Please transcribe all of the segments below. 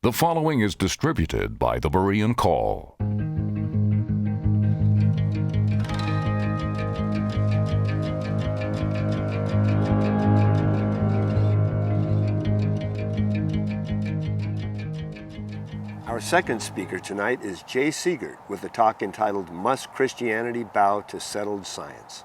The following is distributed by the Berean Call. Our second speaker tonight is Jay Seegert with a talk entitled Must Christianity Bow to Settled Science?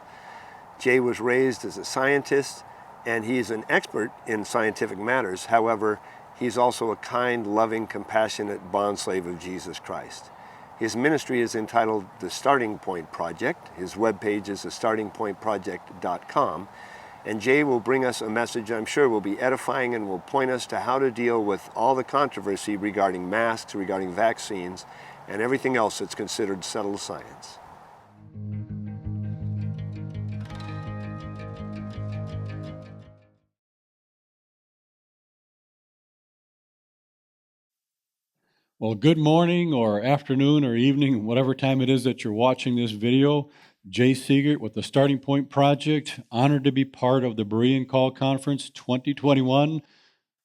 Jay was raised as a scientist and he is an expert in scientific matters. However, he's also a kind, loving, compassionate bondslave of Jesus Christ. His ministry is entitled The Starting Point Project. His webpage is thestartingpointproject.com. And Jay will bring us a message I'm sure will be edifying and will point us to how to deal with all the controversy regarding masks, regarding vaccines, and everything else that's considered settled science. Well, good morning or afternoon or evening, whatever time it is that you're watching this video. Jay Seegert with the Starting Point Project. Honored to be part of the Berean Call Conference 2021.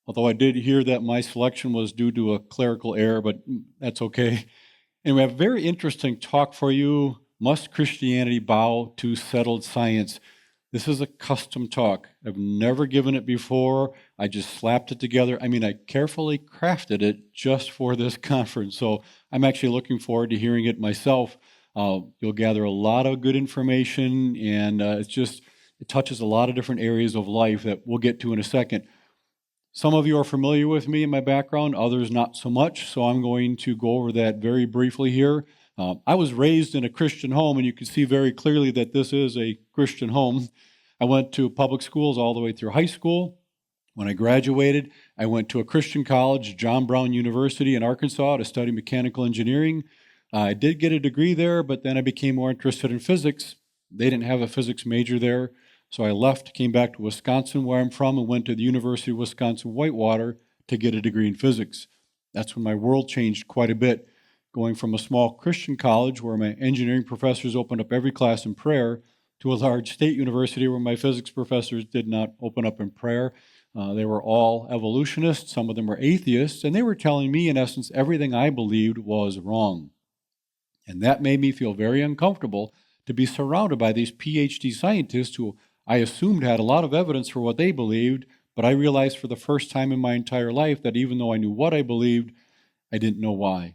Although I did hear that my selection was due to a clerical error, but that's okay. And we have a very interesting talk for you. Must Christianity bow to settled science? This is a custom talk. I've never given it before. I just slapped it together. I carefully crafted it just for this conference. So I'm actually looking forward to hearing it myself. You'll gather a lot of good information, and it touches a lot of different areas of life that we'll get to in a second. Some of you are familiar with me and my background, others not so much, so I'm going to go over that very briefly here. I was raised in a Christian home, and you can see very clearly that this is a Christian home. I went to public schools all the way through high school. When I graduated, I went to a Christian college, John Brown University in Arkansas, to study mechanical engineering. I did get a degree there, but then I became more interested in physics. They didn't have a physics major there, so I left, came back to Wisconsin, where I'm from, and went to the University of Wisconsin-Whitewater to get a degree in physics. That's when my world changed quite a bit, going from a small Christian college where my engineering professors opened up every class in prayer to a large state university where my physics professors did not open up in prayer. They were all evolutionists, some of them were atheists, and they were telling me, in essence, everything I believed was wrong. And that made me feel very uncomfortable to be surrounded by these PhD scientists who I assumed had a lot of evidence for what they believed, but I realized for the first time in my entire life that even though I knew what I believed, I didn't know why.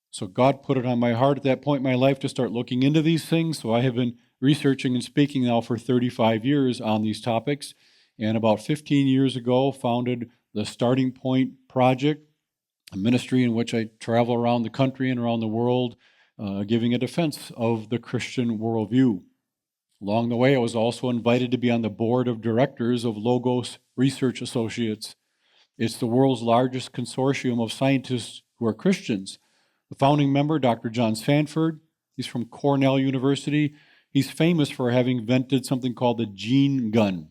So God put it on my heart at that point in my life to start looking into these things. So I have been researching and speaking now for 35 years on these topics. And about 15 years ago, founded the Starting Point Project, a ministry in which I travel around the country and around the world, giving a defense of the Christian worldview. Along the way, I was also invited to be on the board of directors of Logos Research Associates. It's the world's largest consortium of scientists who are Christians. The founding member, Dr. John Sanford, he's from Cornell University. He's famous for having invented something called the gene gun.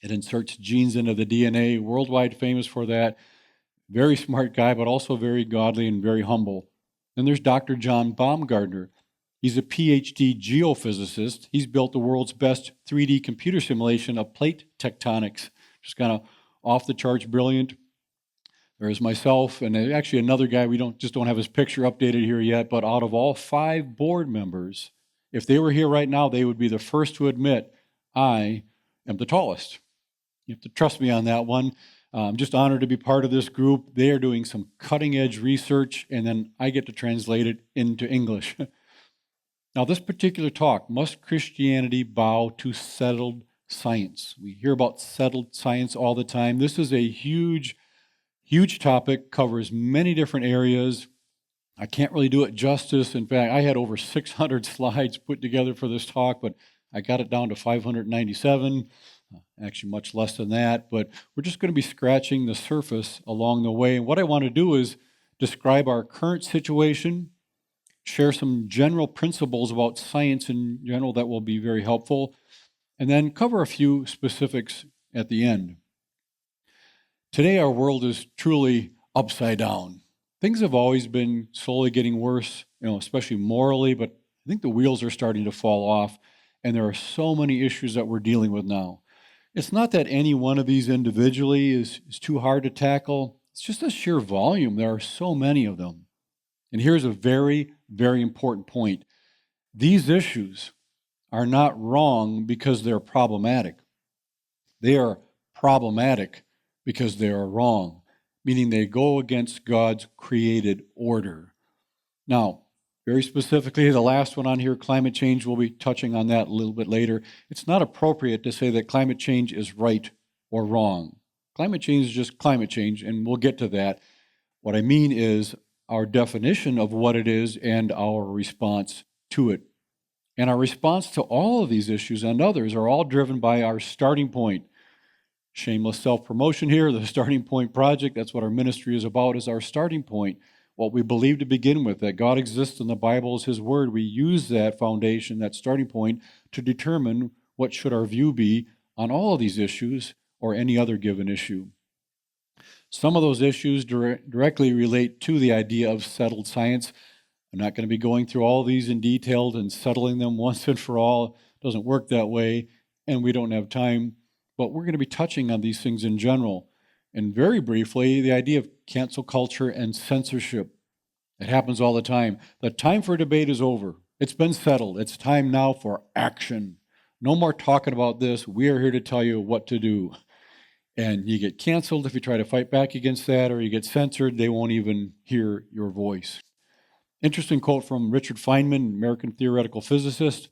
It inserts genes into the DNA, worldwide famous for that. Very smart guy, but also very godly and very humble. Then there's Dr. John Baumgartner. He's a PhD geophysicist. He's built the world's best 3D computer simulation of plate tectonics. Just kind of off the charts brilliant. There's myself and actually another guy, we don't have his picture updated here yet, but out of all 5 board members, if they were here right now, they would be the first to admit, I am the tallest. You have to trust me on that one. I'm just honored to be part of this group. They are doing some cutting-edge research, and then I get to translate it into English. Now, this particular talk, Must Christianity Bow to Settled Science? We hear about settled science all the time. This is a huge topic, covers many different areas. I can't really do it justice. In fact, I had over 600 slides put together for this talk, but I got it down to 597, actually much less than that. But we're just going to be scratching the surface along the way. And what I want to do is describe our current situation, share some general principles about science in general that will be very helpful, and then cover a few specifics at the end. Today, our world is truly upside down. Things have always been slowly getting worse, especially morally, but I think the wheels are starting to fall off, and there are so many issues that we're dealing with now. It's not that any one of these individually is too hard to tackle. It's just a sheer volume. There are so many of them. And here's a very, very important point. These issues are not wrong because they're problematic. They are problematic because they are wrong, meaning they go against God's created order. Now, very specifically, the last one on here, climate change, we'll be touching on that a little bit later. It's not appropriate to say that climate change is right or wrong. Climate change is just climate change, and we'll get to that. What I mean is our definition of what it is and our response to it. And our response to all of these issues and others are all driven by our starting point. Shameless self-promotion here, the Starting Point Project, that's what our ministry is about, is our starting point. What we believe to begin with, that God exists and the Bible is His Word. We use that foundation, that starting point, to determine what should our view be on all of these issues or any other given issue. Some of those issues directly relate to the idea of settled science. I'm not going to be going through all these in detail and settling them once and for all. It doesn't work that way, and we don't have time. But we're going to be touching on these things in general. And very briefly, the idea of cancel culture and censorship. It happens all the time. The time for debate is over. It's been settled. It's time now for action. No more talking about this. We are here to tell you what to do. And you get canceled if you try to fight back against that, or you get censored. They won't even hear your voice. Interesting quote from Richard Feynman, American theoretical physicist.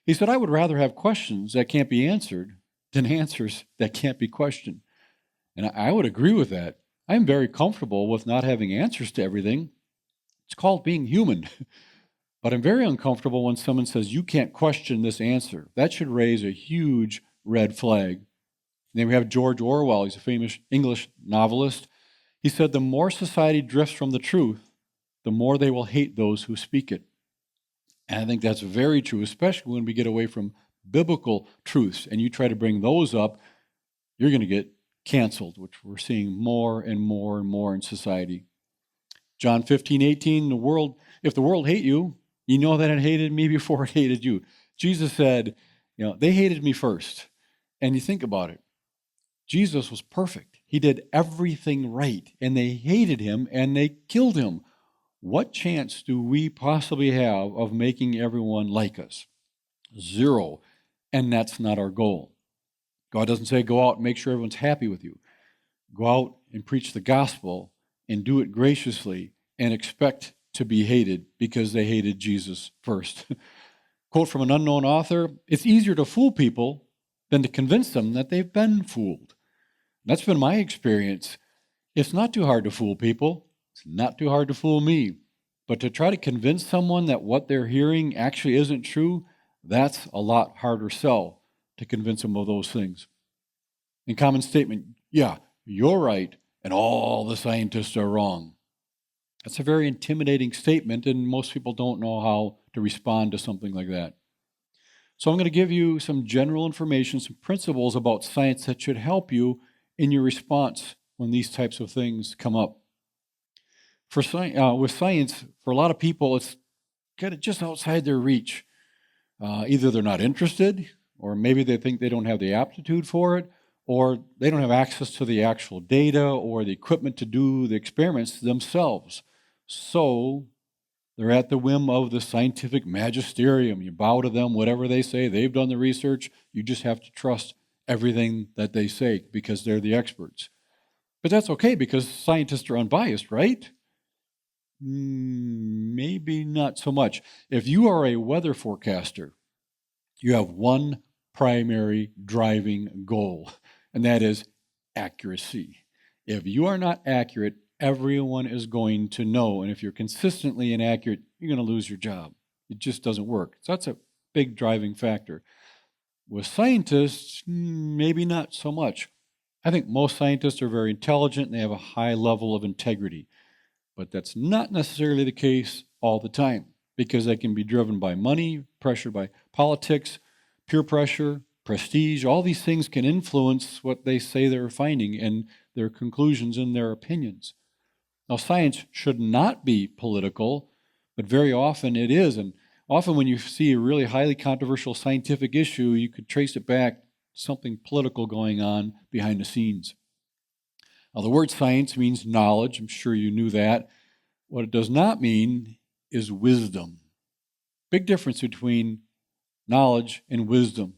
He said, "I would rather have questions that can't be answered than answers that can't be questioned." And I would agree with that. I'm very comfortable with not having answers to everything. It's called being human. But I'm very uncomfortable when someone says, you can't question this answer. That should raise a huge red flag. And then we have George Orwell. He's a famous English novelist. He said, the more society drifts from the truth, the more they will hate those who speak it. And I think that's very true, especially when we get away from biblical truths and you try to bring those up, you're going to get canceled, which we're seeing more and more and more in society. John 15:18, if the world hate you, you know that it hated me before it hated you. Jesus said, they hated me first. And you think about it. Jesus was perfect. He did everything right, and they hated him and they killed him. What chance do we possibly have of making everyone like us? Zero. And that's not our goal. God doesn't say go out and make sure everyone's happy with you. Go out and preach the gospel and do it graciously and expect to be hated because they hated Jesus first. Quote from an unknown author, it's easier to fool people than to convince them that they've been fooled. That's been my experience. It's not too hard to fool people. It's not too hard to fool me. But to try to convince someone that what they're hearing actually isn't true, that's a lot harder sell to convince them of those things. In common statement, yeah, you're right, and all the scientists are wrong. That's a very intimidating statement, and most people don't know how to respond to something like that. So I'm going to give you some general information, some principles about science that should help you in your response when these types of things come up. With science, for a lot of people, it's kind of just outside their reach. Either they're not interested, or maybe they think they don't have the aptitude for it, or they don't have access to the actual data or the equipment to do the experiments themselves. So they're at the whim of the scientific magisterium. You bow to them, whatever they say. They've done the research. You just have to trust everything that they say because they're the experts. But that's okay because scientists are unbiased, right? Maybe not so much. If you are a weather forecaster, you have one primary driving goal, and that is accuracy. If you are not accurate, everyone is going to know. And if you're consistently inaccurate, you're going to lose your job. It just doesn't work. So that's a big driving factor. With scientists, maybe not so much. I think most scientists are very intelligent and they have a high level of integrity. But that's not necessarily the case all the time because they can be driven by money, pressure by politics, peer pressure, prestige. All these things can influence what they say they're finding and their conclusions and their opinions. Now, science should not be political, but very often it is. And often when you see a really highly controversial scientific issue, you could trace it back to something political going on behind the scenes. Now, the word science means knowledge. I'm sure you knew that. What it does not mean is wisdom. Big difference between knowledge and wisdom.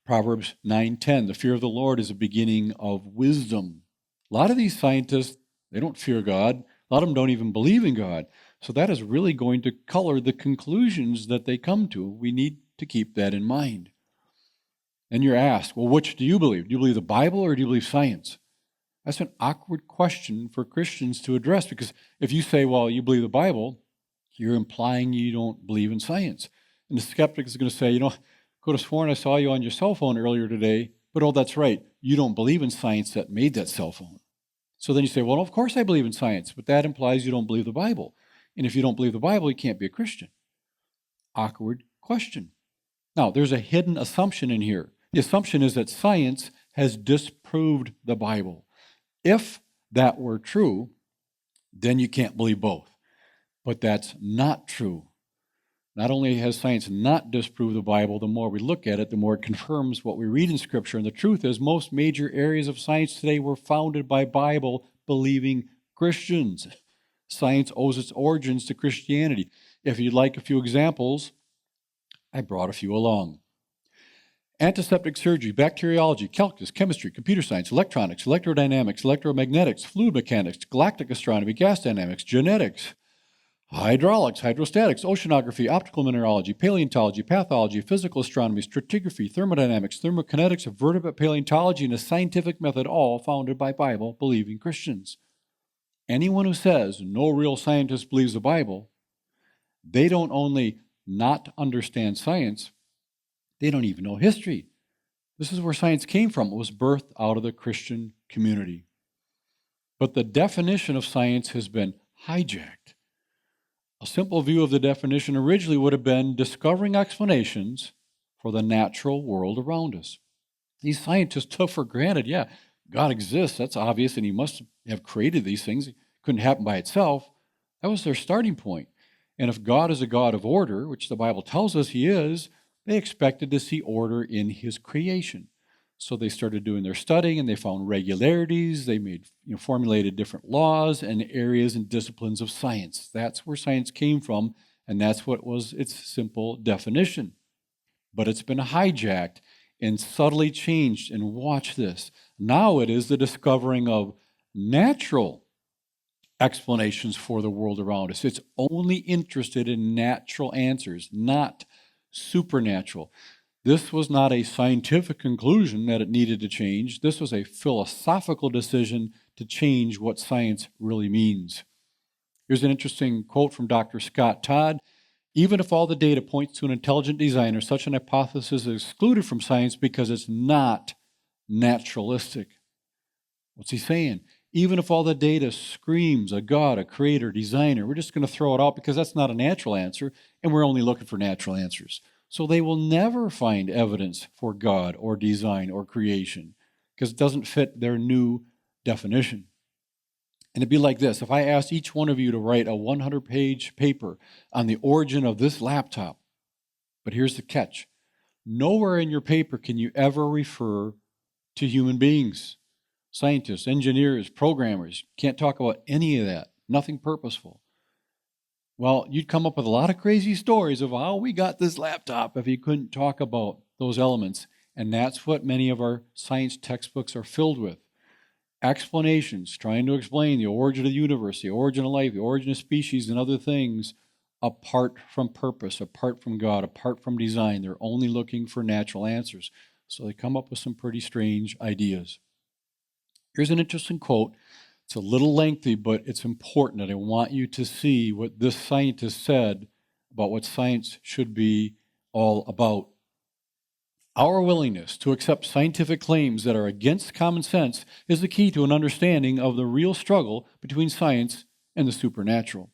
Proverbs 9:10, the fear of the Lord is the beginning of wisdom. A lot of these scientists, they don't fear God. A lot of them don't even believe in God. So that is really going to color the conclusions that they come to. We need to keep that in mind. And you're asked, well, which do you believe? Do you believe the Bible or do you believe science? That's an awkward question for Christians to address, because if you say, well, you believe the Bible, you're implying you don't believe in science. And the skeptic is going to say, could have sworn I saw you on your cell phone earlier today, but oh, that's right, you don't believe in science that made that cell phone. So then you say, well, of course I believe in science, but that implies you don't believe the Bible. And if you don't believe the Bible, you can't be a Christian. Awkward question. Now, there's a hidden assumption in here. The assumption is that science has disproved the Bible. If that were true, then you can't believe both. But that's not true. Not only has science not disproved the Bible, the more we look at it, the more it confirms what we read in Scripture. And the truth is, most major areas of science today were founded by Bible-believing Christians. Science owes its origins to Christianity. If you'd like a few examples, I brought a few along. Antiseptic surgery, bacteriology, calculus, chemistry, computer science, electronics, electrodynamics, electromagnetics, fluid mechanics, galactic astronomy, gas dynamics, genetics, hydraulics, hydrostatics, oceanography, optical mineralogy, paleontology, pathology, physical astronomy, stratigraphy, thermodynamics, thermokinetics, vertebrate paleontology, and a scientific method, all founded by Bible-believing Christians. Anyone who says no real scientist believes the Bible, they don't only not understand science, they don't even know history. This is where science came from. It was birthed out of the Christian community. But the definition of science has been hijacked. A simple view of the definition originally would have been discovering explanations for the natural world around us. These scientists took for granted, yeah, God exists, that's obvious, and he must have created these things. It couldn't happen by itself. That was their starting point. And if God is a God of order, which the Bible tells us he is, they expected to see order in his creation. So they started doing their studying, and they found regularities. They formulated different laws and areas and disciplines of science. That's where science came from, and that's what was its simple definition. But it's been hijacked and subtly changed, and watch this. Now it is the discovering of natural explanations for the world around us. It's only interested in natural answers, not supernatural. This was not a scientific conclusion that it needed to change. This was a philosophical decision to change what science really means. Here's an interesting quote from Dr. Scott Todd. Even if all the data points to an intelligent designer, such an hypothesis is excluded from science because it's not naturalistic. What's he saying? Even if all the data screams a God, a creator, designer, we're just going to throw it out because that's not a natural answer, and we're only looking for natural answers. So they will never find evidence for God or design or creation because it doesn't fit their new definition. And it'd be like this. If I asked each one of you to write a 100-page paper on the origin of this laptop, but here's the catch. Nowhere in your paper can you ever refer to human beings. Scientists, engineers, programmers, can't talk about any of that. Nothing purposeful. Well, you'd come up with a lot of crazy stories of how we got this laptop if you couldn't talk about those elements. And that's what many of our science textbooks are filled with. Explanations, trying to explain the origin of the universe, the origin of life, the origin of species, and other things apart from purpose, apart from God, apart from design. They're only looking for natural answers. So they come up with some pretty strange ideas. Here's an interesting quote. It's a little lengthy, but it's important, and I want you to see what this scientist said about what science should be all about. Our willingness to accept scientific claims that are against common sense is the key to an understanding of the real struggle between science and the supernatural.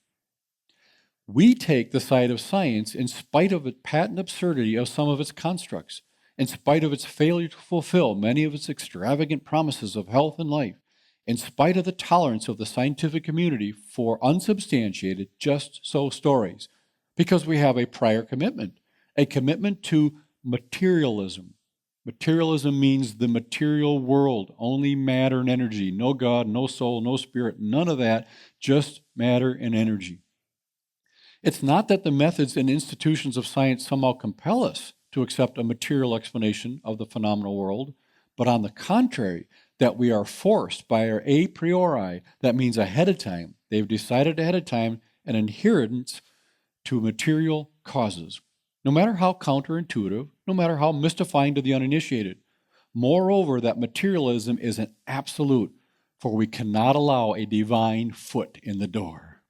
We take the side of science in spite of the patent absurdity of some of its constructs, in spite of its failure to fulfill many of its extravagant promises of health and life, in spite of the tolerance of the scientific community for unsubstantiated just-so stories, because we have a prior commitment, a commitment to materialism. Materialism means the material world, only matter and energy. No God, no soul, no spirit, none of that, just matter and energy. It's not that the methods and institutions of science somehow compel us to accept a material explanation of the phenomenal world, but on the contrary, that we are forced by our a priori, that means ahead of time, they've decided ahead of time, an adherence to material causes, no matter how counterintuitive, no matter how mystifying to the uninitiated. Moreover, that materialism is an absolute, for we cannot allow a divine foot in the door.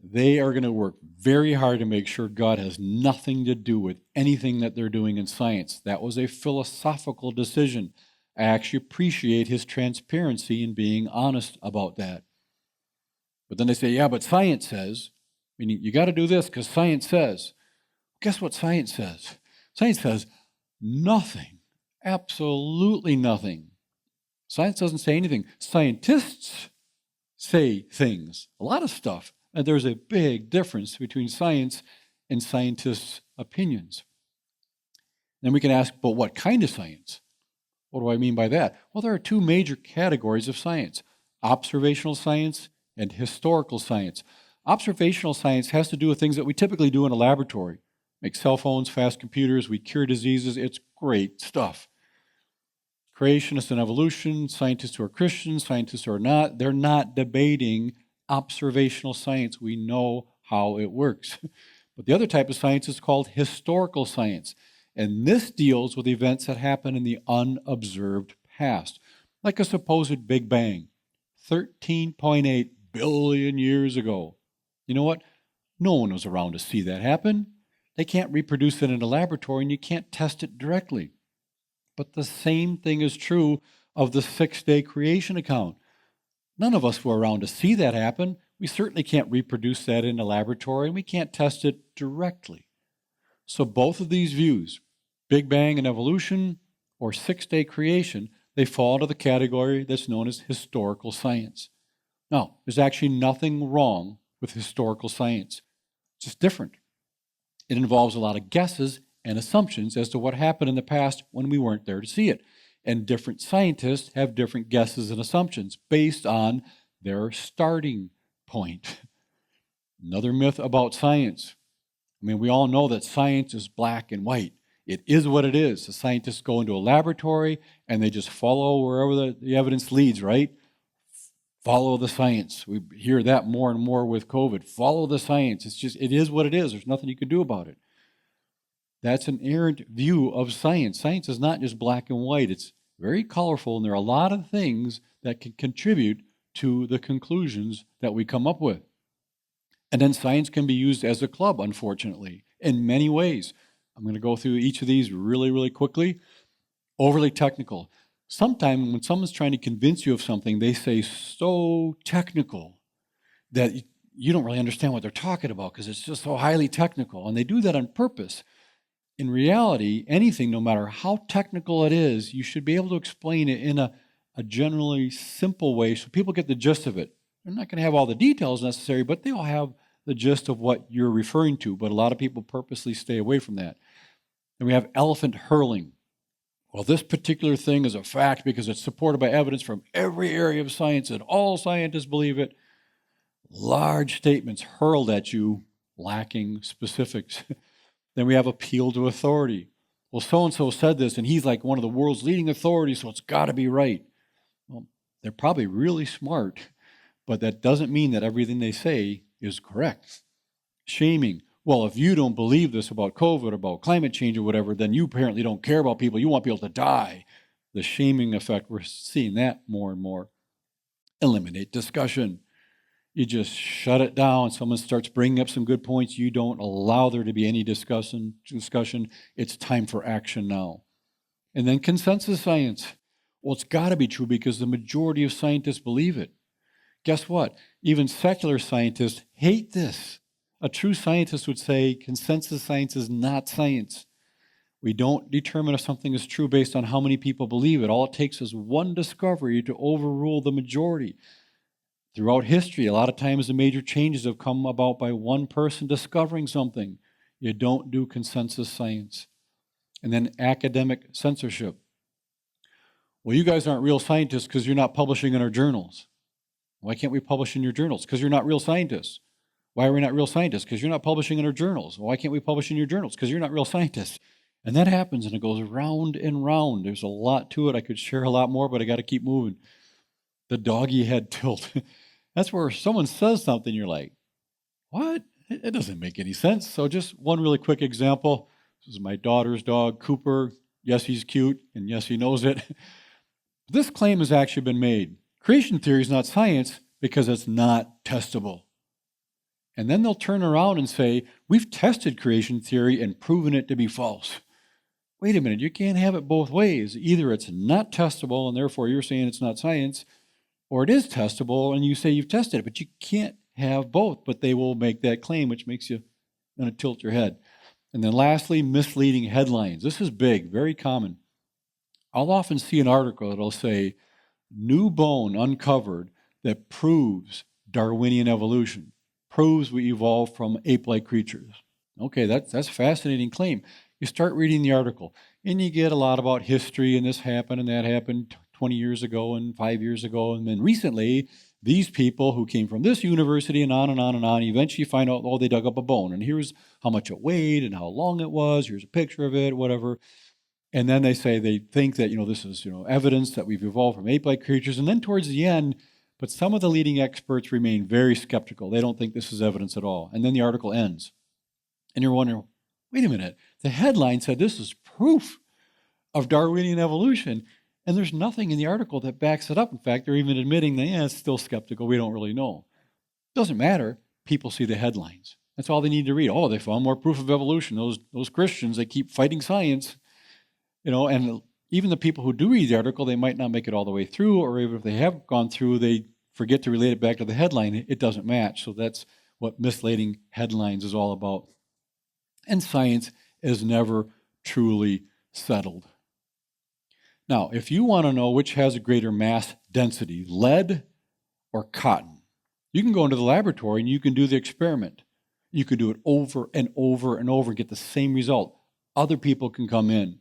They are going to work very hard to make sure God has nothing to do with anything that they're doing in science. That was a philosophical decision. I actually appreciate his transparency in being honest about that. But then they say, yeah, but science says, meaning you got to do this because science says. Guess what science says? Science says nothing, absolutely nothing. Science doesn't say anything. Scientists say things, a lot of stuff. And there's a big difference between science and scientists' opinions. Then we can ask, but what kind of science? What do I mean by that? Well, there are two major categories of science: observational science and historical science. Observational science has to do with things that we typically do in a laboratory. Make cell phones, fast computers, we cure diseases. It's great stuff. Creationists and evolution, scientists who are Christians, scientists who are not, they're not debating observational science. We know how it works. But the other type of science is called historical science. And this deals with events that happen in the unobserved past, like a supposed Big Bang, 13.8 billion years ago. You know what? No one was around to see that happen. They can't reproduce it in a laboratory, and you can't test it directly. But the same thing is true of the six-day creation account. None of us were around to see that happen. We certainly can't reproduce that in a laboratory, and we can't test it directly. So both of these views, Big Bang and evolution or six-day creation, they fall into the category that's known as historical science. Now, there's actually nothing wrong with historical science. It's just different. It involves a lot of guesses and assumptions as to what happened in the past when we weren't there to see it. And different scientists have different guesses and assumptions based on their starting point. Another myth about science. I mean, we all know that science is black and white. It is what it is. The scientists go into a laboratory and they just follow wherever the evidence leads, right? Follow the science. We hear that more and more with COVID. Follow the science. It is what it is. There's nothing you can do about it. That's an errant view of science. Science is not just black and white. It's very colorful, and there are a lot of things that can contribute to the conclusions that we come up with. And then science can be used as a club, unfortunately, in many ways. I'm going to go through each of these really, really quickly. Overly technical. Sometimes when someone's trying to convince you of something, they say so technical that you don't really understand what they're talking about because it's just so highly technical. And they do that on purpose. In reality, anything, no matter how technical it is, you should be able to explain it in a generally simple way so people get the gist of it. They're not going to have all the details necessary, but they'll have the gist of what you're referring to. But a lot of people purposely stay away from that. And we have elephant hurling. Well, this particular thing is a fact because it's supported by evidence from every area of science and all scientists believe it. Large statements hurled at you, lacking specifics. Then we have appeal to authority. Well, so-and-so said this, and he's like one of the world's leading authorities, so it's got to be right. Well, they're probably really smart, but that doesn't mean that everything they say is correct. Shaming. Well, if you don't believe this about COVID, about climate change or whatever, then you apparently don't care about people. You want people to die. The shaming effect, we're seeing that more and more. Eliminate discussion. You just shut it down. Someone starts bringing up some good points. You don't allow there to be any discussion. It's time for action now. And then consensus science. Well, it's got to be true because the majority of scientists believe it. Guess what? Even secular scientists hate this. A true scientist would say consensus science is not science. We don't determine if something is true based on how many people believe it. All it takes is one discovery to overrule the majority. Throughout history, a lot of times the major changes have come about by one person discovering something. You don't do consensus science. And then academic censorship. Well, you guys aren't real scientists because you're not publishing in our journals. Why can't we publish in your journals? Because you're not real scientists. Why are we not real scientists? Because you're not publishing in our journals. Why can't we publish in your journals? Because you're not real scientists. And that happens, and it goes round and round. There's a lot to it. I could share a lot more, but I got to keep moving. The doggy head tilt. That's where someone says something, you're like, what? It doesn't make any sense. So just one really quick example. This is my daughter's dog, Cooper. Yes, he's cute, and yes, he knows it. This claim has actually been made. Creation theory is not science because it's not testable. And then they'll turn around and say, we've tested creation theory and proven it to be false. Wait a minute, you can't have it both ways. Either it's not testable, and therefore you're saying it's not science, or it is testable, and you say you've tested it, but you can't have both. But they will make that claim, which makes you want to tilt your head. And then lastly, misleading headlines. This is big, very common. I'll often see an article that'll say, new bone uncovered that proves Darwinian evolution, proves we evolved from ape-like creatures. Okay, that's a fascinating claim. You start reading the article, and you get a lot about history, and this happened, and that happened 20 years ago, and 5 years ago, and then recently, these people who came from this university and on and on and on, eventually find out, oh, they dug up a bone, and here's how much it weighed, and how long it was, here's a picture of it, whatever. And then they say they think that, this is, evidence that we've evolved from ape-like creatures, and then towards the end, but some of the leading experts remain very skeptical. They don't think this is evidence at all. And then the article ends. And you're wondering, wait a minute, the headline said this is proof of Darwinian evolution, and there's nothing in the article that backs it up. In fact, they're even admitting that, it's still skeptical, we don't really know. Doesn't matter, people see the headlines. That's all they need to read. Oh, they found more proof of evolution. Those Christians, they keep fighting science. And even the people who do read the article, they might not make it all the way through, or even if they have gone through, they forget to relate it back to the headline. It doesn't match. So that's what misleading headlines is all about. And science is never truly settled. Now, if you want to know which has a greater mass density, lead or cotton, you can go into the laboratory and you can do the experiment. You can do it over and over and over and get the same result. Other people can come in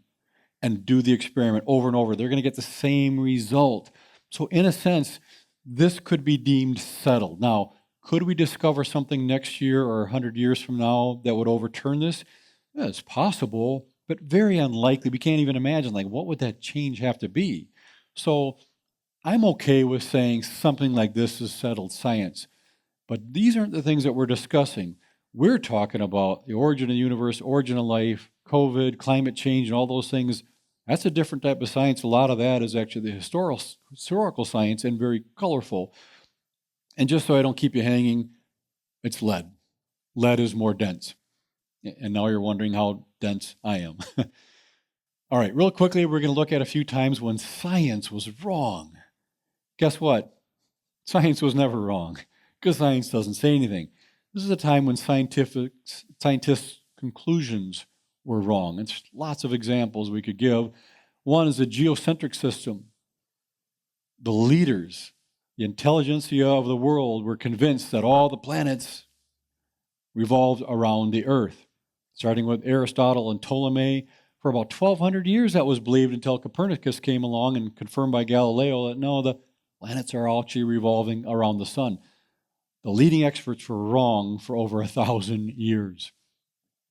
and do the experiment over and over. They're going to get the same result. So in a sense, this could be deemed settled. Now, could we discover something next year or 100 years from now that would overturn this? Yeah, it's possible, but very unlikely. We can't even imagine, what would that change have to be? So I'm okay with saying something like this is settled science, but these aren't the things that we're discussing. We're talking about the origin of the universe, origin of life, COVID, climate change, and all those things. That's a different type of science. A lot of that is actually the historical science and very colorful. And just so I don't keep you hanging, it's lead. Lead is more dense. And now you're wondering how dense I am. All right, real quickly, we're going to look at a few times when science was wrong. Guess what? Science was never wrong, because science doesn't say anything. This is a time when scientists' conclusions were wrong. And there's lots of examples we could give. One is the geocentric system. The leaders, the intelligentsia of the world, were convinced that all the planets revolved around the Earth. Starting with Aristotle and Ptolemy, for about 1,200 years that was believed until Copernicus came along and confirmed by Galileo that no, the planets are actually revolving around the sun. The leading experts were wrong for over 1,000 years.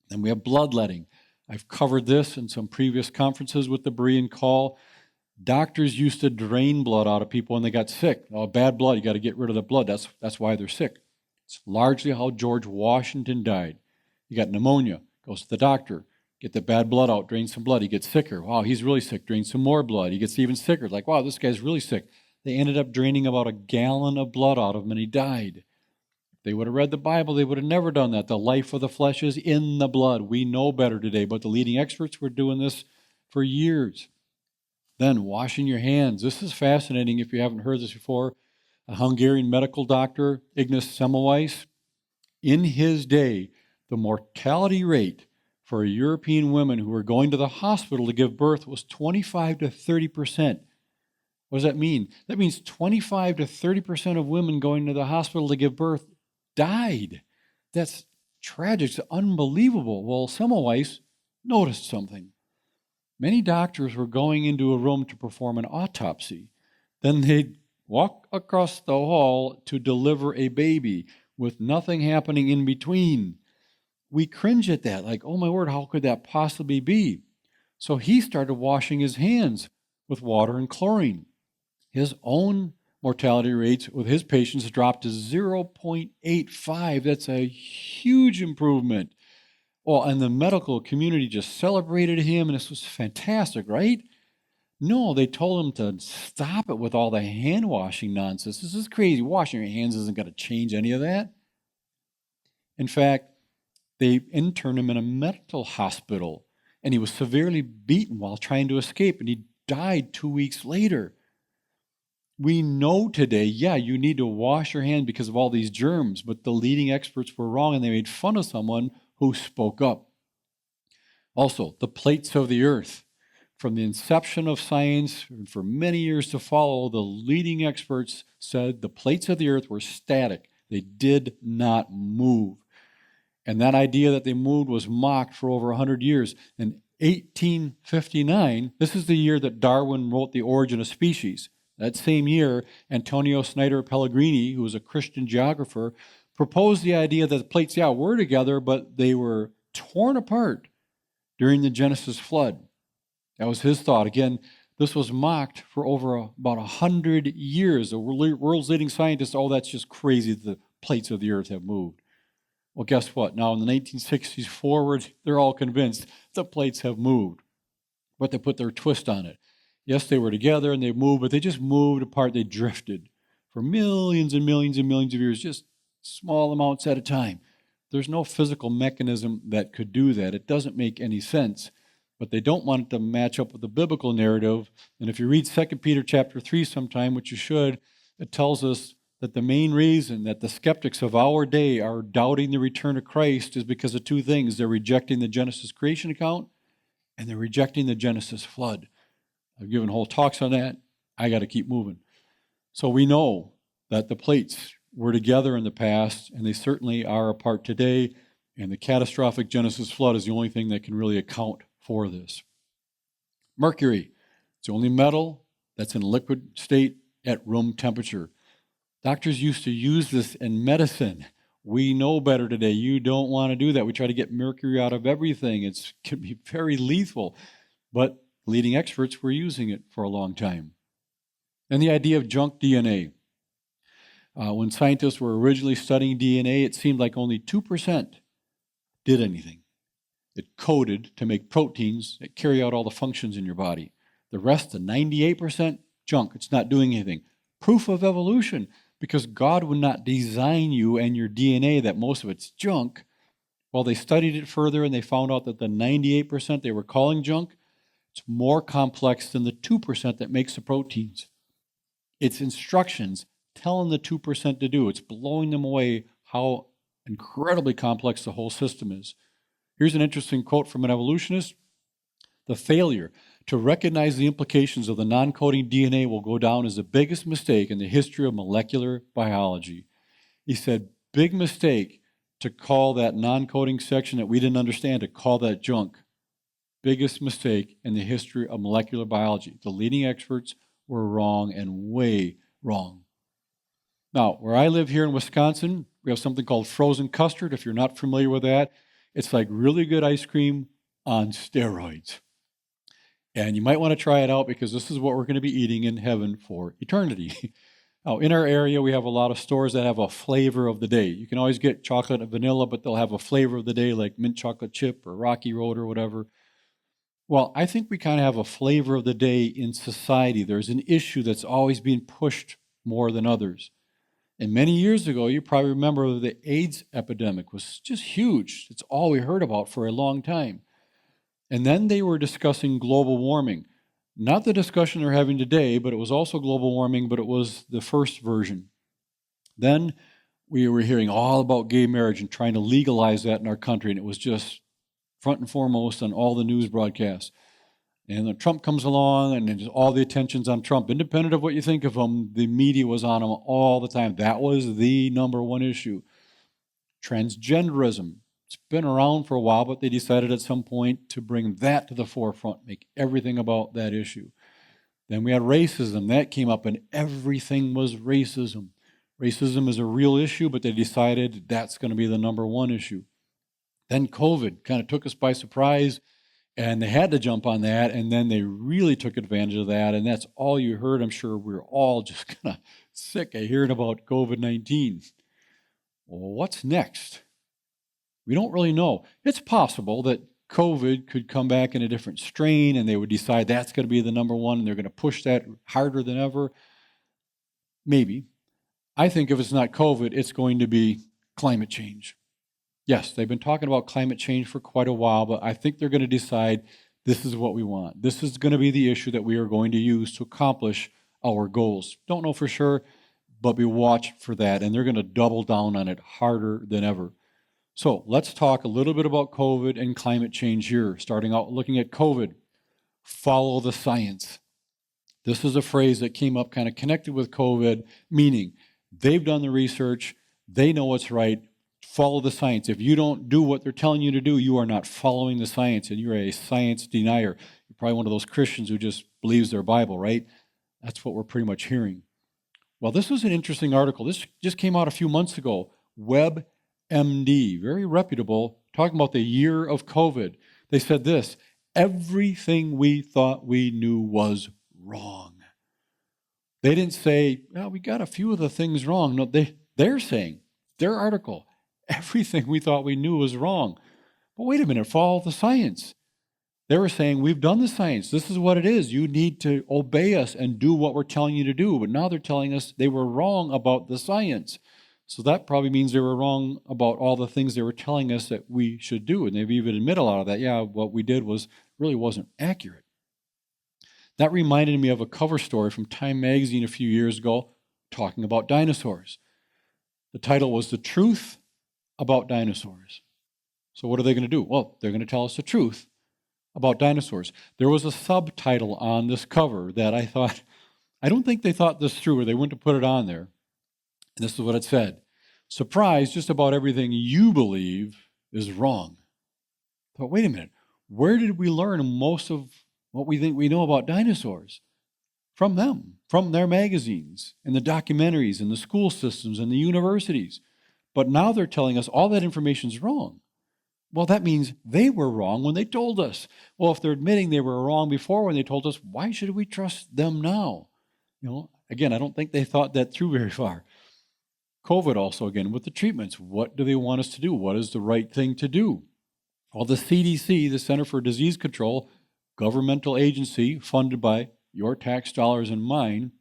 Then we have bloodletting. I've covered this in some previous conferences with the Berean call. Doctors used to drain blood out of people when they got sick. Oh, bad blood, you got to get rid of the blood. That's why they're sick. It's largely how George Washington died. You got pneumonia, goes to the doctor, get the bad blood out, drain some blood. He gets sicker. Wow, he's really sick. Drain some more blood. He gets even sicker. Like, wow, this guy's really sick. They ended up draining about 1 gallon of blood out of him, and he died. If they would have read the Bible, they would have never done that. The life of the flesh is in the blood. We know better today, but the leading experts were doing this for years. Then washing your hands. This is fascinating if you haven't heard this before. A Hungarian medical doctor, Ignaz Semmelweis, in his day, the mortality rate for European women who were going to the hospital to give birth was 25 to 30%. What does that mean? That means 25 to 30% of women going to the hospital to give birth died. That's tragic. It's unbelievable. Well, Semmelweis noticed something. Many doctors were going into a room to perform an autopsy. Then they'd walk across the hall to deliver a baby with nothing happening in between. We cringe at that, like, oh my word, how could that possibly be? So he started washing his hands with water and chlorine. His own mortality rates with his patients dropped to 0.85. That's a huge improvement. Well, and the medical community just celebrated him, and this was fantastic, right? No, they told him to stop it with all the hand washing nonsense. This is crazy. Washing your hands isn't going to change any of that. In fact, they interned him in a mental hospital, and he was severely beaten while trying to escape, and he died 2 weeks later. We know today, yeah, you need to wash your hands because of all these germs, but the leading experts were wrong, and they made fun of someone who spoke up. Also, the plates of the earth. From the inception of science, and for many years to follow, the leading experts said the plates of the earth were static. They did not move. And that idea that they moved was mocked for over 100 years. In 1859, this is the year that Darwin wrote The Origin of Species. That same year, Antonio Snyder Pellegrini, who was a Christian geographer, proposed the idea that the plates, yeah, were together, but they were torn apart during the Genesis flood. That was his thought. Again, this was mocked for over about 100 years. The world's leading scientists, oh, that's just crazy that the plates of the earth have moved. Well, guess what? Now, in the 1960s forward, they're all convinced the plates have moved, but they put their twist on it. Yes, they were together and they moved, but they just moved apart. They drifted for millions and millions and millions of years, just small amounts at a time. There's no physical mechanism that could do that. It doesn't make any sense, but they don't want it to match up with the biblical narrative. And if you read 2 Peter chapter 3 sometime, which you should, it tells us that the main reason that the skeptics of our day are doubting the return of Christ is because of two things. They're rejecting the Genesis creation account, and they're rejecting the Genesis flood. I've given whole talks on that. I got to keep moving. So we know that the plates were together in the past, and they certainly are apart today, and the catastrophic Genesis flood is the only thing that can really account for this. Mercury, it's the only metal that's in liquid state at room temperature. Doctors used to use this in medicine. We know better today. You don't want to do that. We try to get mercury out of everything. It can be very lethal, but leading experts were using it for a long time. And the idea of junk DNA. When scientists were originally studying DNA, it seemed like only 2% did anything. It coded to make proteins that carry out all the functions in your body. The rest, the 98%, junk. It's not doing anything. Proof of evolution, because God would not design you and your DNA that most of it's junk. Well, they studied it further and they found out that the 98% they were calling junk, it's more complex than the 2% that makes the proteins. It's instructions telling the 2% to do. It's blowing them away how incredibly complex the whole system is. Here's an interesting quote from an evolutionist. The failure to recognize the implications of the non-coding DNA will go down as the biggest mistake in the history of molecular biology. He said, big mistake to call that non-coding section that we didn't understand, to call that junk. Biggest mistake in the history of molecular biology. The leading experts were wrong and way wrong. Now, where I live here in Wisconsin, we have something called frozen custard. If you're not familiar with that, it's like really good ice cream on steroids. And you might want to try it out because this is what we're going to be eating in heaven for eternity. Now, in our area, we have a lot of stores that have a flavor of the day. You can always get chocolate and vanilla, but they'll have a flavor of the day like mint chocolate chip or Rocky Road or whatever. Well, I think we kind of have a flavor of the day in society. There's an issue that's always being pushed more than others. And many years ago, you probably remember the AIDS epidemic was just huge. It's all we heard about for a long time. And then they were discussing global warming. Not the discussion they're having today, but it was also global warming, but it was the first version. Then we were hearing all about gay marriage and trying to legalize that in our country, and it was just front and foremost on all the news broadcasts. And then Trump comes along, and then all the attention's on Trump. Independent of what you think of him, the media was on him all the time. That was the number one issue. Transgenderism. It's been around for a while, but they decided at some point to bring that to the forefront, make everything about that issue. Then we had racism. That came up, and everything was racism. Racism is a real issue, but they decided that's going to be the number one issue. Then COVID kind of took us by surprise, and they had to jump on that, and then they really took advantage of that, and that's all you heard. I'm sure we're all just kind of sick of hearing about COVID-19. Well, what's next? We don't really know. It's possible that COVID could come back in a different strain, and they would decide that's going to be the number one, and they're going to push that harder than ever. Maybe. I think if it's not COVID, it's going to be climate change. Yes, they've been talking about climate change for quite a while, but I think they're going to decide this is what we want. This is going to be the issue that we are going to use to accomplish our goals. Don't know for sure, but we watch for that, and they're going to double down on it harder than ever. So let's talk a little bit about COVID and climate change here. Starting out looking at COVID, follow the science. This is a phrase that came up kind of connected with COVID, meaning they've done the research, they know what's right, follow the science. If you don't do what they're telling you to do, you are not following the science, and you're a science denier. You're probably one of those Christians who just believes their Bible, right? That's what we're pretty much hearing. Well, this was an interesting article. This just came out a few months ago. WebMD, very reputable, talking about the year of COVID. They said this: everything we thought we knew was wrong. They didn't say, well, we got a few of the things wrong. No, they're saying, their article, everything we thought we knew was wrong. But wait a minute, follow the science. They were saying, we've done the science. This is what it is. You need to obey us and do what we're telling you to do. But now they're telling us they were wrong about the science. So that probably means they were wrong about all the things they were telling us that we should do. And they've even admitted a lot of that. Yeah, what we did really wasn't accurate. That reminded me of a cover story from Time magazine a few years ago talking about dinosaurs. The title was "The Truth About Dinosaurs." So what are they going to do? Well, they're going to tell us the truth about dinosaurs. There was a subtitle on this cover that I don't think they thought this through, or they wouldn't have put it on there. And this is what it said: surprise, just about everything you believe is wrong. But wait a minute, where did we learn most of what we think we know about dinosaurs? From them, from their magazines and the documentaries and the school systems and the universities. But now they're telling us all that information's wrong. Well, that means they were wrong when they told us. Well, if they're admitting they were wrong before when they told us, why should we trust them now? Again, I don't think they thought that through very far. COVID also, again, with the treatments, what do they want us to do? What is the right thing to do? Well, the CDC, the Center for Disease Control, governmental agency funded by your tax dollars and mine,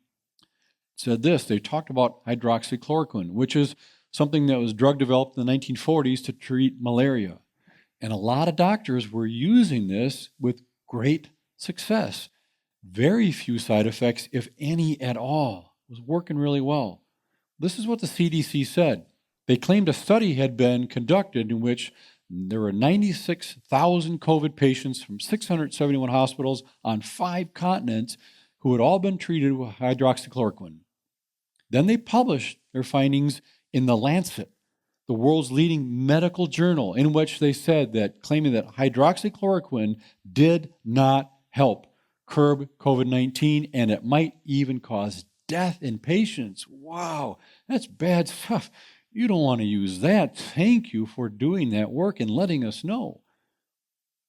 said this. They talked about hydroxychloroquine, which is something that was drug developed in the 1940s to treat malaria. And a lot of doctors were using this with great success. Very few side effects, if any at all. It was working really well. This is what the CDC said. They claimed a study had been conducted in which there were 96,000 COVID patients from 671 hospitals on 5 continents who had all been treated with hydroxychloroquine. Then they published their findings in The Lancet, the world's leading medical journal, in which they said that, claiming that hydroxychloroquine did not help curb COVID-19, and it might even cause death in patients. Wow, that's bad stuff. You don't want to use that. Thank you for doing that work and letting us know.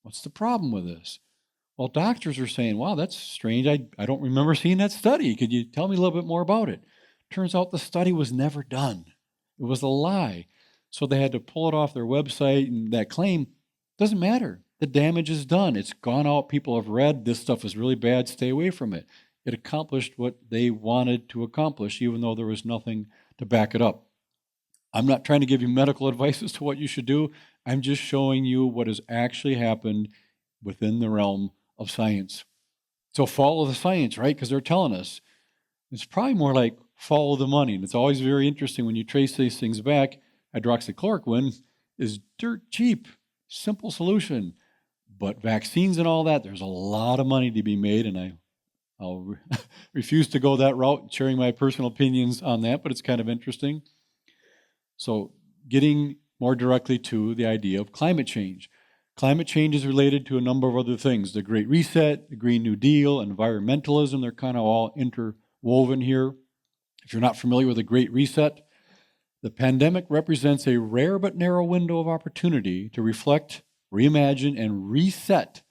What's the problem with this? Well, doctors are saying, wow, that's strange. I don't remember seeing that study. Could you tell me a little bit more about it? Turns out the study was never done. It was a lie. So they had to pull it off their website, and that claim doesn't matter. The damage is done. It's gone out. People have read this stuff is really bad. Stay away from it. It accomplished what they wanted to accomplish, even though there was nothing to back it up. I'm not trying to give you medical advice as to what you should do. I'm just showing you what has actually happened within the realm of science. So follow the science, right? Because they're telling us. It's probably more like follow the money. And it's always very interesting when you trace these things back. Hydroxychloroquine is dirt cheap, simple solution. But vaccines and all that, there's a lot of money to be made, and I'll refuse to go that route, sharing my personal opinions on that, but it's kind of interesting. So getting more directly to the idea of climate change. Climate change is related to a number of other things. The Great Reset, the Green New Deal, environmentalism, they're kind of all interwoven here. If you're not familiar with the Great Reset, the pandemic represents a rare but narrow window of opportunity to reflect, reimagine, and reset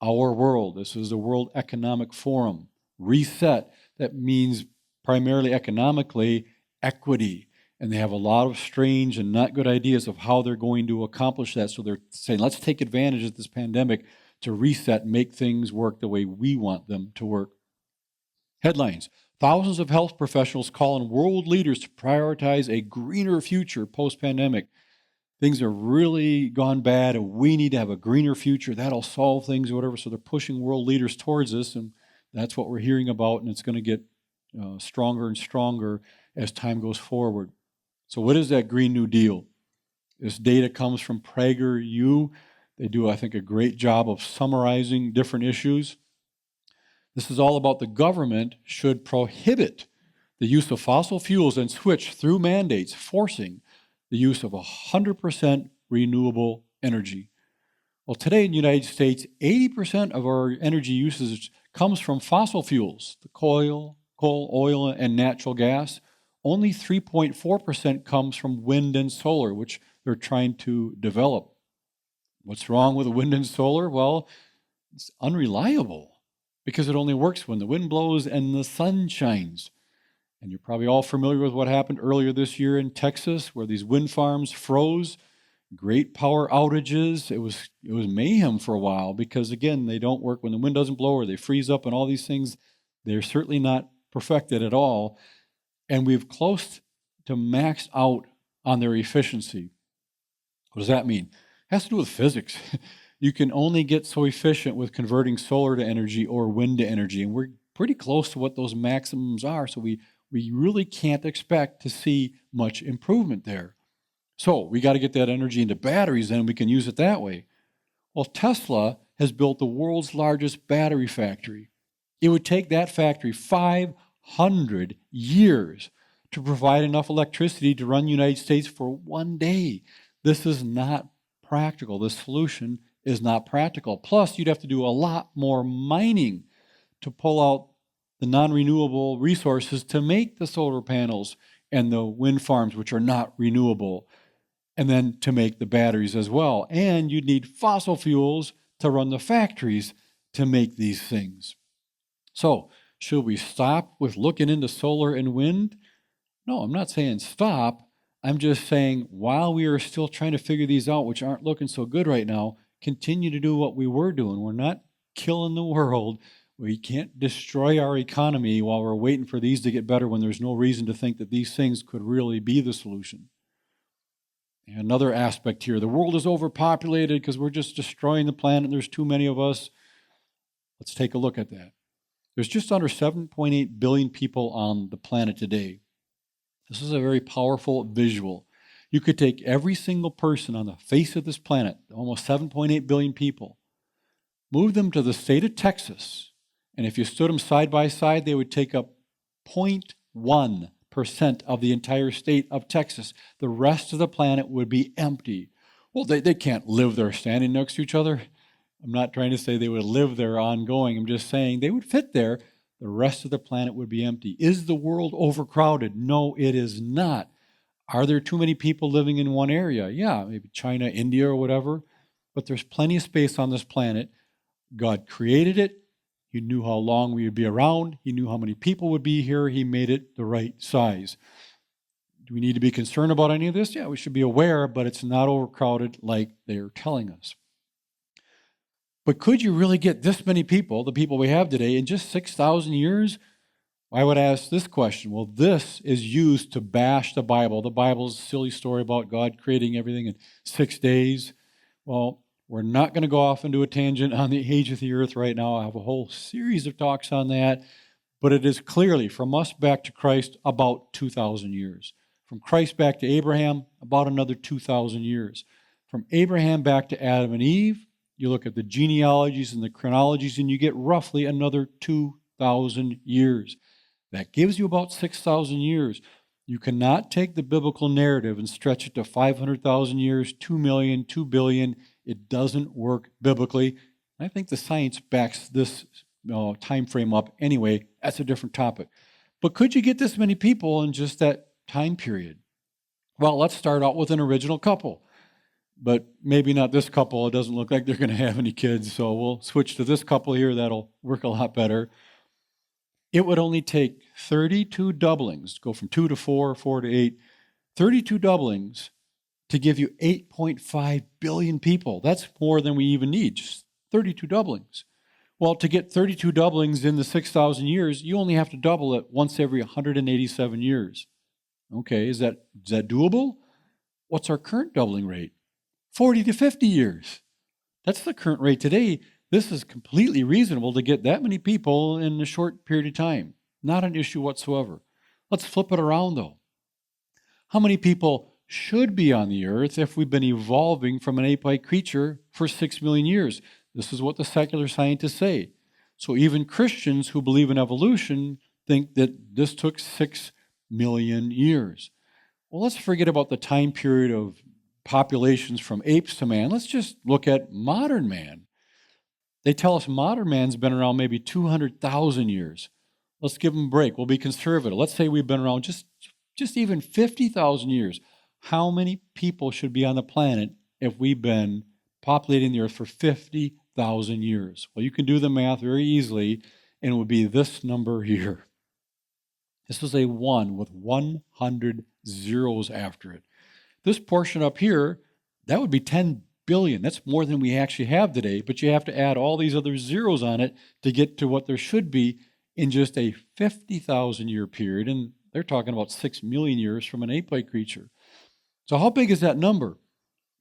our world. This is the World Economic Forum. Reset, that means primarily economically equity. And they have a lot of strange and not good ideas of how they're going to accomplish that. So they're saying, let's take advantage of this pandemic to reset and make things work the way we want them to work. Headlines: thousands of health professionals call on world leaders to prioritize a greener future post-pandemic. Things are really gone bad and we need to have a greener future. That'll solve things or whatever. So they're pushing world leaders towards this, and that's what we're hearing about, and it's going to get stronger and stronger as time goes forward. So what is that Green New Deal? This data comes from PragerU. They do, I think, a great job of summarizing different issues. This is all about the government should prohibit the use of fossil fuels and switch through mandates, forcing the use of 100% renewable energy. Well, today in the United States, 80% of our energy usage comes from fossil fuels, the coal, oil, and natural gas. Only 3.4% comes from wind and solar, which they're trying to develop. What's wrong with wind and solar? Well, it's unreliable because it only works when the wind blows and the sun shines. And you're probably all familiar with what happened earlier this year in Texas, where these wind farms froze, great power outages. It was mayhem for a while because, again, they don't work when the wind doesn't blow or they freeze up and all these things. They're certainly not perfected at all. And we've close to maxed out on their efficiency. What does that mean? It has to do with physics. You can only get so efficient with converting solar to energy or wind to energy, and we're pretty close to what those maximums are, so we really can't expect to see much improvement there. So we got to get that energy into batteries, then we can use it that way. Well, Tesla has built the world's largest battery factory. It would take that factory 500 years to provide enough electricity to run the United States for one day. This is not practical. This solution is not practical. Plus, you'd have to do a lot more mining to pull out the non-renewable resources to make the solar panels and the wind farms, which are not renewable, and then to make the batteries as well. And you'd need fossil fuels to run the factories to make these things. So, should we stop with looking into solar and wind? No, I'm not saying stop. I'm just saying while we are still trying to figure these out, which aren't looking so good right now, continue to do what we were doing. We're not killing the world. We can't destroy our economy while we're waiting for these to get better when there's no reason to think that these things could really be the solution. And another aspect here, the world is overpopulated because we're just destroying the planet and there's too many of us. Let's take a look at that. There's just under 7.8 billion people on the planet today. This is a very powerful visual. You could take every single person on the face of this planet, almost 7.8 billion people, move them to the state of Texas, and if you stood them side by side, they would take up 0.1% of the entire state of Texas. The rest of the planet would be empty. Well, they can't live there standing next to each other. I'm not trying to say they would live there ongoing. I'm just saying they would fit there. The rest of the planet would be empty. Is the world overcrowded? No, it is not. Are there too many people living in one area? Yeah, maybe China, India, or whatever. But there's plenty of space on this planet. God created it. He knew how long we would be around. He knew how many people would be here. He made it the right size. Do we need to be concerned about any of this? Yeah, we should be aware, but it's not overcrowded like they're telling us. But could you really get this many people, the people we have today, in just 6,000 years? I would ask this question. Well, this is used to bash the Bible. The Bible's a silly story about God creating everything in 6 days. Well, we're not going to go off into a tangent on the age of the earth right now. I have a whole series of talks on that. But it is clearly from us back to Christ about 2,000 years. From Christ back to Abraham, about another 2,000 years. From Abraham back to Adam and Eve, you look at the genealogies and the chronologies, and you get roughly another 2,000 years. That gives you about 6,000 years. You cannot take the biblical narrative and stretch it to 500,000 years, 2 million, 2 billion. It doesn't work biblically. I think the science backs this time frame up anyway. That's a different topic. But could you get this many people in just that time period? Well, let's start out with an original couple. But maybe not this couple. It doesn't look like they're going to have any kids, so we'll switch to this couple here. That'll work a lot better. It would only take 32 doublings, go from 2 to 4, 4 to 8, 32 doublings to give you 8.5 billion people. That's more than we even need, just 32 doublings. Well, to get 32 doublings in the 6,000 years, you only have to double it once every 187 years. Okay, is that doable? What's our current doubling rate? 40 to 50 years. That's the current rate today. This is completely reasonable to get that many people in a short period of time. Not an issue whatsoever. Let's flip it around, though. How many people should be on the earth if we've been evolving from an ape-like creature for 6 million years? This is what the secular scientists say. So even Christians who believe in evolution think that this took 6 million years. Well, let's forget about the time period of populations from apes to man. Let's just look at modern man. They tell us modern man's been around maybe 200,000 years. Let's give them a break. We'll be conservative. Let's say we've been around just even 50,000 years. How many people should be on the planet if we've been populating the earth for 50,000 years? Well, you can do the math very easily, and it would be this number here. This is a 1 with 100 zeros after it. This portion up here, that would be 10 billion. That's more than we actually have today, but you have to add all these other zeros on it to get to what there should be in just a 50,000 year period, and they're talking about 6 million years from an ape-like creature. So how big is that number?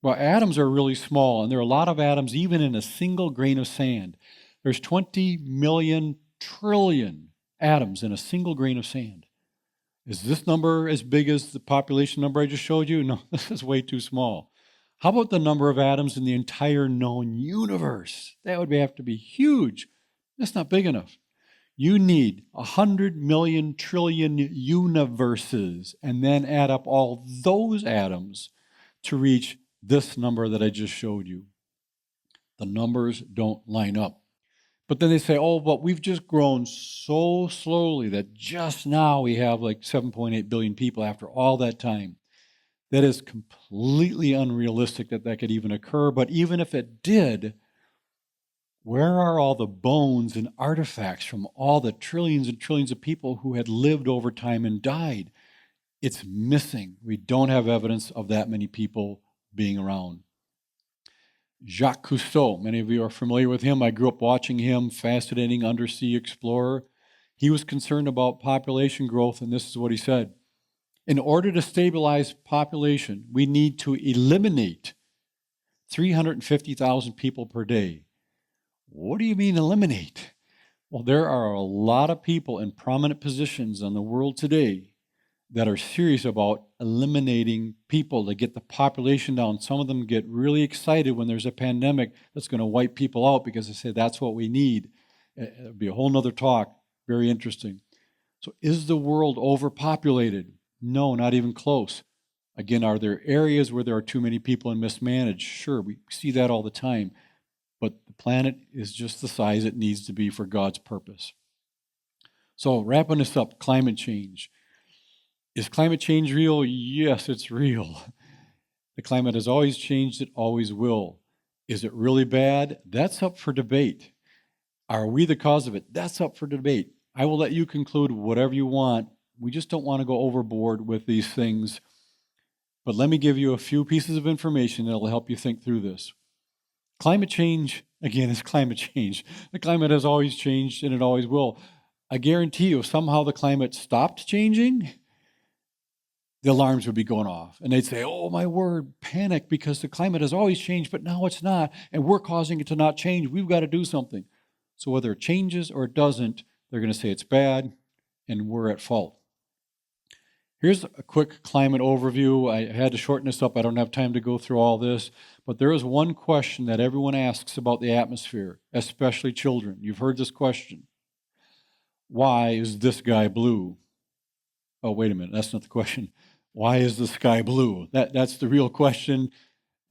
Well, atoms are really small, and there are a lot of atoms even in a single grain of sand. There's 20 million trillion atoms in a single grain of sand. Is this number as big as the population number I just showed you? No, this is way too small. How about the number of atoms in the entire known universe? That would have to be huge. That's not big enough. You need 100 million trillion universes and then add up all those atoms to reach this number that I just showed you. The numbers don't line up. But then they say, oh, but we've just grown so slowly that just now we have like 7.8 billion people after all that time. That is completely unrealistic that could even occur. But even if it did, where are all the bones and artifacts from all the trillions and trillions of people who had lived over time and died? It's missing. We don't have evidence of that many people being around. Jacques Cousteau, many of you are familiar with him. I grew up watching him, fascinating undersea explorer. He was concerned about population growth, and this is what he said. In order to stabilize population, we need to eliminate 350,000 people per day. What do you mean eliminate? Well, there are a lot of people in prominent positions in the world today that are serious about eliminating people to get the population down. Some of them get really excited when there's a pandemic that's going to wipe people out because they say that's what we need. It'll be a whole nother talk. Very interesting. So is the world overpopulated? No, not even close. Again, are there areas where there are too many people and mismanaged? Sure, we see that all the time. But the planet is just the size it needs to be for God's purpose. So wrapping this up, climate change. Is climate change real? Yes, it's real. The climate has always changed, it always will. Is it really bad? That's up for debate. Are we the cause of it? That's up for debate. I will let you conclude whatever you want. We just don't want to go overboard with these things. But let me give you a few pieces of information that will help you think through this. Climate change, again, is climate change. The climate has always changed and it always will. I guarantee you, if somehow the climate stopped changing, the alarms would be going off. And they'd say, oh my word, panic, because the climate has always changed, but now it's not. And we're causing it to not change. We've got to do something. So whether it changes or it doesn't, they're going to say it's bad and we're at fault. Here's a quick climate overview. I had to shorten this up. I don't have time to go through all this. But there is one question that everyone asks about the atmosphere, especially children. You've heard this question. Why is this guy blue? Oh, wait a minute. That's not the question. Why is the sky blue? That's the real question.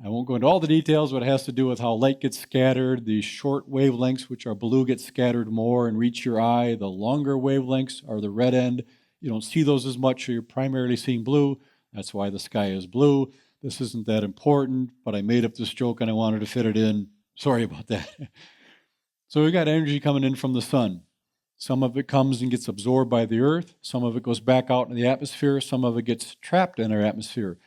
I won't go into all the details, but it has to do with how light gets scattered. The short wavelengths, which are blue, get scattered more and reach your eye. The longer wavelengths are the red end. You don't see those as much, so you're primarily seeing blue. That's why the sky is blue. This isn't that important, but I made up this joke and I wanted to fit it in. Sorry about that. So we've got energy coming in from the sun. Some of it comes and gets absorbed by the earth. Some of it goes back out in the atmosphere. Some of it gets trapped in our atmosphere.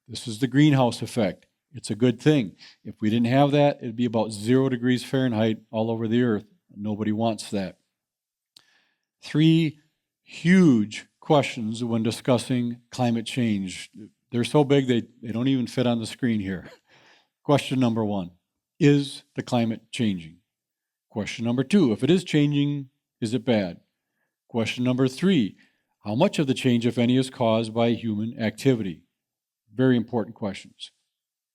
This is the greenhouse effect. It's a good thing. If we didn't have that, it'd be about 0 degrees Fahrenheit all over the earth. Nobody wants that. 3 huge questions when discussing climate change. They're so big they don't even fit on the screen here. Question number 1, is the climate changing? Question number 2, if it is changing, is it bad? Question number 3, how much of the change, if any, is caused by human activity? Very important questions.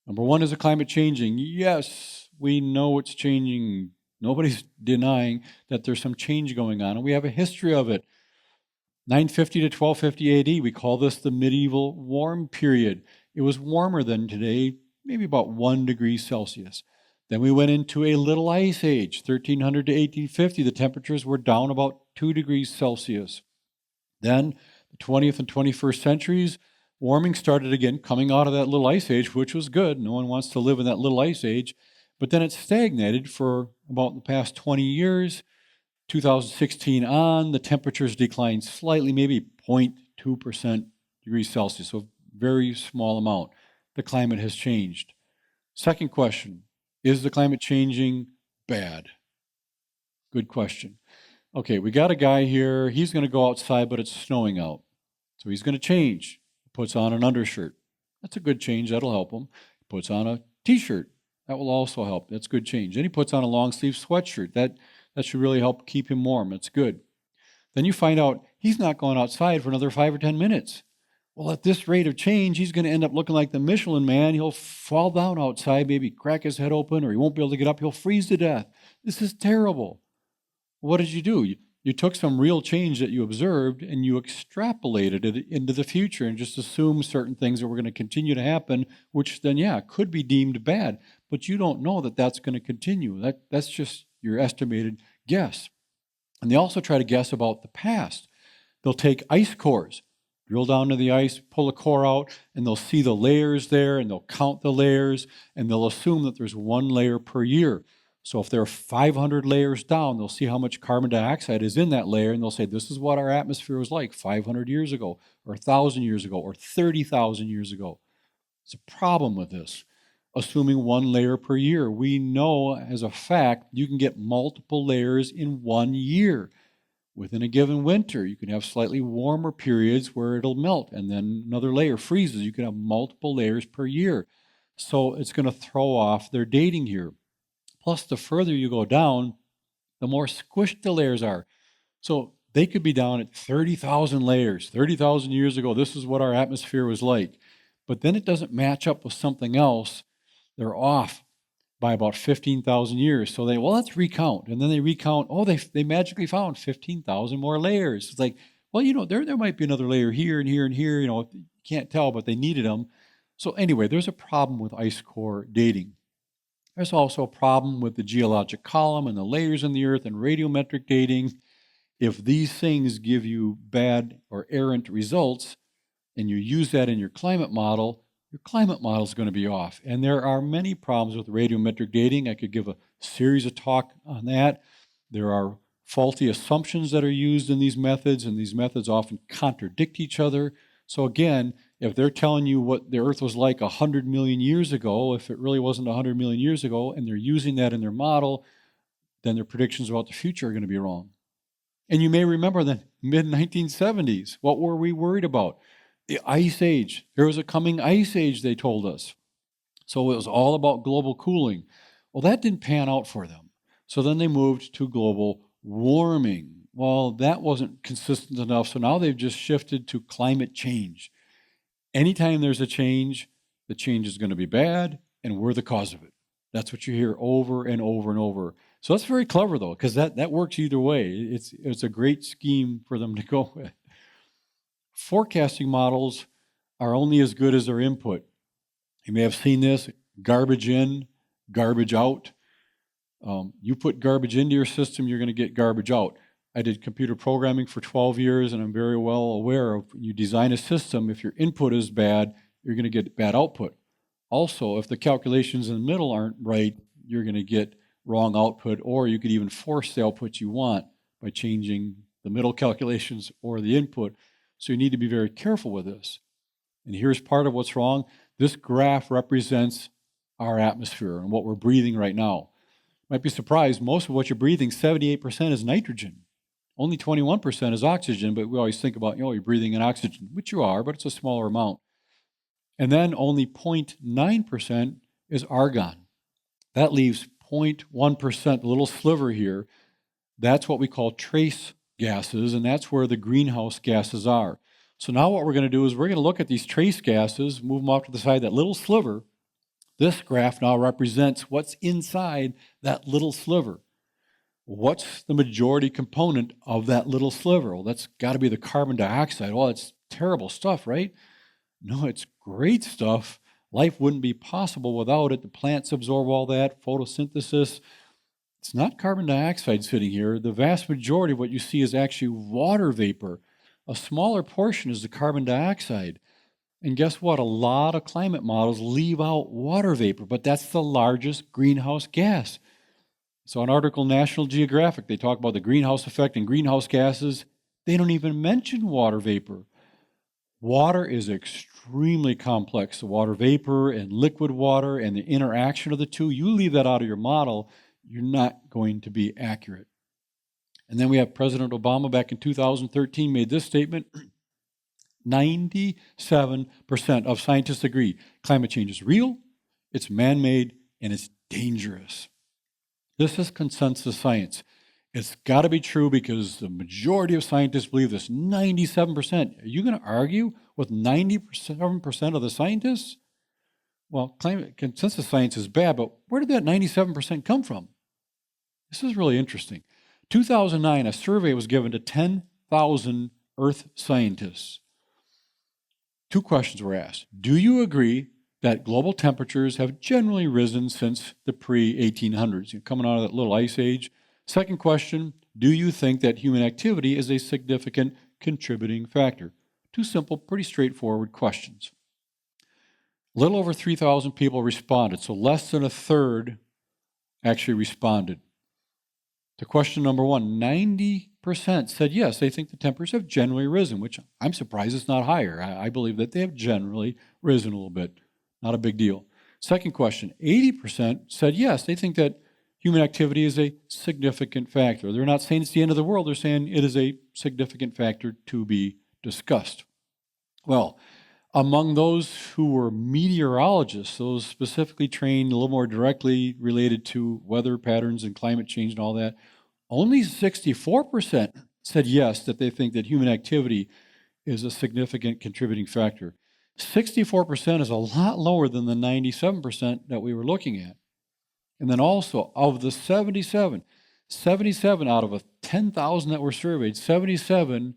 Number 1, is the climate changing? Yes, we know it's changing. Nobody's denying that there's some change going on, and we have a history of it. 950 to 1250 AD, we call this the medieval warm period. It was warmer than today, maybe about 1 degree Celsius. Then we went into a little ice age, 1300 to 1850. The temperatures were down about 2 degrees Celsius. Then the 20th and 21st centuries, warming started again, coming out of that little ice age, which was good. No one wants to live in that little ice age. But then it stagnated for about the past 20 years. 2016 on, the temperatures declined slightly, maybe 0.2% degrees Celsius, so very small amount. The climate has changed. Second question, is the climate changing bad? Good question. Okay, we got a guy here, he's going to go outside, but it's snowing out. So he's going to change. Puts on an undershirt. That's a good change, that'll help him. Puts on a t-shirt. That will also help. That's good change. Then he puts on a long sleeve sweatshirt. That should really help keep him warm. That's good. Then you find out he's not going outside for another 5 or 10 minutes. Well, at this rate of change, he's going to end up looking like the Michelin Man. He'll fall down outside, maybe crack his head open, or he won't be able to get up. He'll freeze to death. This is terrible. What did you do? You took some real change that you observed and you extrapolated it into the future and just assumed certain things that were going to continue to happen, which then, yeah, could be deemed bad. But you don't know that that's going to continue. That's just your estimated guess. And they also try to guess about the past. They'll take ice cores, drill down to the ice, pull a core out, and they'll see the layers there, and they'll count the layers, and they'll assume that there's 1 layer per year. So if there are 500 layers down, they'll see how much carbon dioxide is in that layer, and they'll say, this is what our atmosphere was like 500 years ago, or 1,000 years ago, or 30,000 years ago. There's a problem with this. Assuming 1 layer per year. We know as a fact you can get multiple layers in 1 year. Within a given winter, you can have slightly warmer periods where it'll melt and then another layer freezes. You can have multiple layers per year. So it's going to throw off their dating here. Plus, the further you go down, the more squished the layers are. So they could be down at 30,000 layers. 30,000 years ago, this is what our atmosphere was like. But then it doesn't match up with something else. They're off by about 15,000 years. So let's recount. And then they recount, they magically found 15,000 more layers. It's like, there might be another layer here and here and here. You can't tell, but they needed them. So anyway, there's a problem with ice core dating. There's also a problem with the geologic column and the layers in the earth and radiometric dating. If these things give you bad or errant results, and you use that in your climate model is going to be off. And there are many problems with radiometric dating. I could give a series of talk on that. There are faulty assumptions that are used in these methods, and these methods often contradict each other. So again, if they're telling you what the Earth was like 100 million years ago, if it really wasn't 100 million years ago, and they're using that in their model, then their predictions about the future are going to be wrong. And you may remember the mid-1970s. What were we worried about? The ice age. There was a coming ice age, they told us. So it was all about global cooling. Well, that didn't pan out for them. So then they moved to global warming. Well, that wasn't consistent enough, so now they've just shifted to climate change. Anytime there's a change, the change is going to be bad, and we're the cause of it. That's what you hear over and over and over. So that's very clever, though, because that works either way. It's a great scheme for them to go with. Forecasting models are only as good as their input. You may have seen this, garbage in, garbage out. You put garbage into your system, you're going to get garbage out. I did computer programming for 12 years, and I'm very well aware of when you design a system, if your input is bad, you're going to get bad output. Also, if the calculations in the middle aren't right, you're going to get wrong output, or you could even force the output you want by changing the middle calculations or the input. So you need to be very careful with this. And here's part of what's wrong. This graph represents our atmosphere and what we're breathing right now. Might be surprised, most of what you're breathing, 78% is nitrogen. Only 21% is oxygen, but we always think about, you're breathing in oxygen, which you are, but it's a smaller amount. And then only 0.9% is argon. That leaves 0.1%, the little sliver here. That's what we call trace gases, and that's where the greenhouse gases are. So now what we're going to do is we're going to look at these trace gases, move them off to the side, that little sliver. This graph now represents what's inside that little sliver. What's the majority component of that little sliver? Well, that's got to be the carbon dioxide. Well, it's terrible stuff, right? No, it's great stuff. Life wouldn't be possible without it. The plants absorb all that, photosynthesis. It's not carbon dioxide sitting here. The vast majority of what you see is actually water vapor. A smaller portion is the carbon dioxide. And guess what? A lot of climate models leave out water vapor, but that's the largest greenhouse gas. So an article in National Geographic, they talk about the greenhouse effect and greenhouse gases. They don't even mention water vapor. Water is extremely complex. The water vapor and liquid water and the interaction of the two, you leave that out of your model, you're not going to be accurate. And then we have President Obama back in 2013 made this statement, 97% of scientists agree climate change is real, it's man-made, and it's dangerous. This is consensus science. It's got to be true because the majority of scientists believe this, 97%. Are you going to argue with 97% of the scientists? Well, climate consensus science is bad, but where did that 97% come from? This is really interesting. 2009, a survey was given to 10,000 Earth scientists. Two questions were asked. Do you agree that global temperatures have generally risen since the pre-1800s, coming out of that little ice age? Second question, do you think that human activity is a significant contributing factor? Two simple, pretty straightforward questions. A little over 3,000 people responded, so less than a third actually responded. To question number one, 90% said yes, they think the temperatures have generally risen, which I'm surprised it's not higher. I believe that they have generally risen a little bit. Not a big deal. Second question, 80% said yes, they think that human activity is a significant factor. They're not saying it's the end of the world, they're saying it is a significant factor to be discussed. Well, among those who were meteorologists, those specifically trained a little more directly related to weather patterns and climate change and all that, only 64% said yes, that they think that human activity is a significant contributing factor. 64% is a lot lower than the 97% that we were looking at. And then also, of the 77 out of 10,000 that were surveyed, 77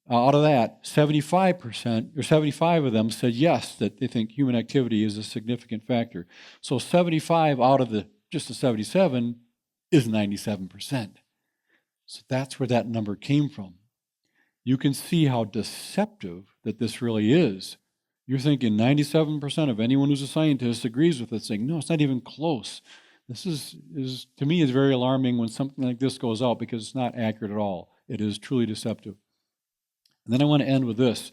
out of that, 75% or 75 of them said yes, that they think human activity is a significant factor. So 75 out of just the 77 is 97%. So that's where that number came from. You can see how deceptive that this really is. You're thinking 97% of anyone who's a scientist agrees with it, saying, no, it's not even close. This is to me, is very alarming when something like this goes out because it's not accurate at all. It is truly deceptive. And then I want to end with this,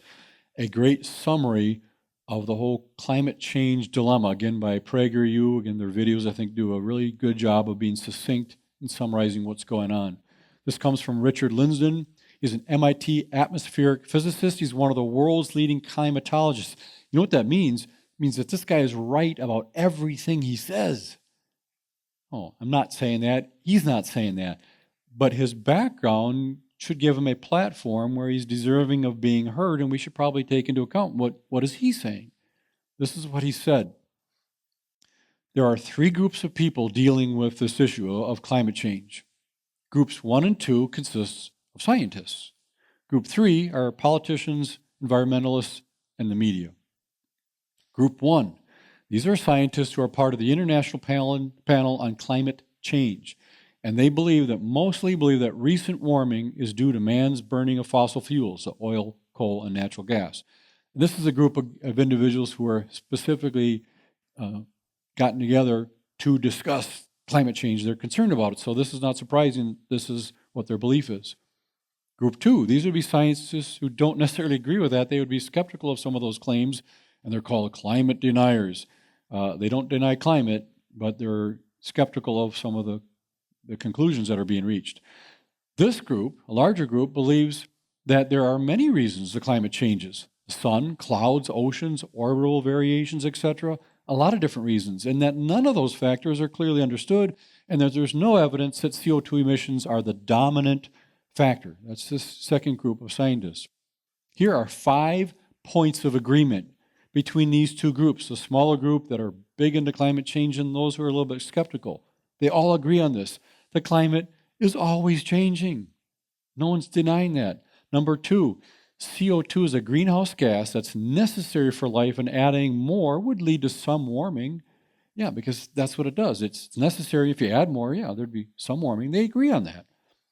a great summary of the whole climate change dilemma, again by PragerU. Again, their videos, I think, do a really good job of being succinct and summarizing what's going on. This comes from Richard Linsden. He's an MIT atmospheric physicist. He's one of the world's leading climatologists. You know what that means? It means that this guy is right about everything he says. Oh, I'm not saying that. He's not saying that. But his background should give him a platform where he's deserving of being heard, and we should probably take into account what is he saying. This is what he said. There are three groups of people dealing with this issue of climate change. Groups 1 and 2 consist of scientists. Group 3 are politicians, environmentalists, and the media. Group 1, these are scientists who are part of the International Panel on Climate Change. And they mostly believe that recent warming is due to man's burning of fossil fuels, so oil, coal, and natural gas. This is a group of individuals who are specifically gotten together to discuss climate change. They're concerned about it, so this is not surprising. This is what their belief is. Group 2, these would be scientists who don't necessarily agree with that. They would be skeptical of some of those claims, and they're called climate deniers. They don't deny climate, but they're skeptical of some of the conclusions that are being reached. This group, a larger group, believes that there are many reasons the climate changes. The sun, clouds, oceans, orbital variations, etc. A lot of different reasons, and that none of those factors are clearly understood, and that there's no evidence that CO2 emissions are the dominant factor. That's this second group of scientists. Here are 5 points of agreement between these two groups, the smaller group that are big into climate change and those who are a little bit skeptical. They all agree on this. The climate is always changing. No one's denying that. Number 2, CO2 is a greenhouse gas that's necessary for life, and adding more would lead to some warming. Yeah, because that's what it does. It's necessary. If you add more, yeah, there'd be some warming. They agree on that.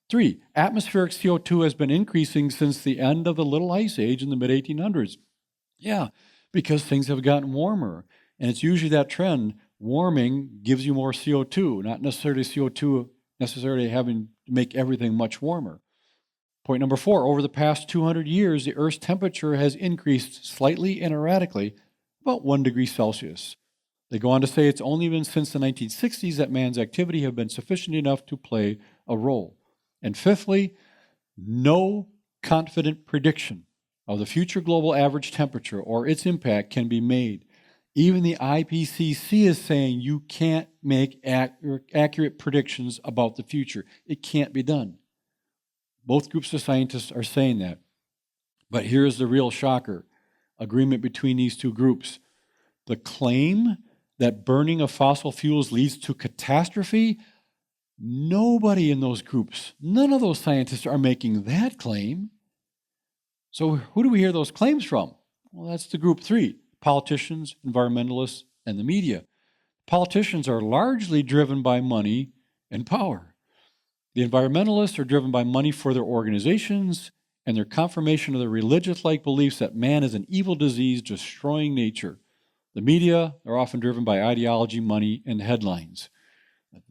3, atmospheric CO2 has been increasing since the end of the Little Ice Age in the mid-1800s. Yeah, because things have gotten warmer, and it's usually that trend. Warming gives you more CO2, not necessarily CO2 necessarily having to make everything much warmer. Point number 4, over the past 200 years, the Earth's temperature has increased slightly and erratically, about 1 degree Celsius. They go on to say it's only been since the 1960s that man's activity have been sufficient enough to play a role. And 5thly, no confident prediction of the future global average temperature or its impact can be made. Even the IPCC is saying you can't make accurate predictions about the future. It can't be done. Both groups of scientists are saying that. But here's the real shocker. Agreement between these two groups. The claim that burning of fossil fuels leads to catastrophe, nobody in those groups, none of those scientists are making that claim. So who do we hear those claims from? Well, that's the group 3, politicians, environmentalists, and the media. Politicians are largely driven by money and power. The environmentalists are driven by money for their organizations and their confirmation of their religious-like beliefs that man is an evil disease destroying nature. The media are often driven by ideology, money, and headlines.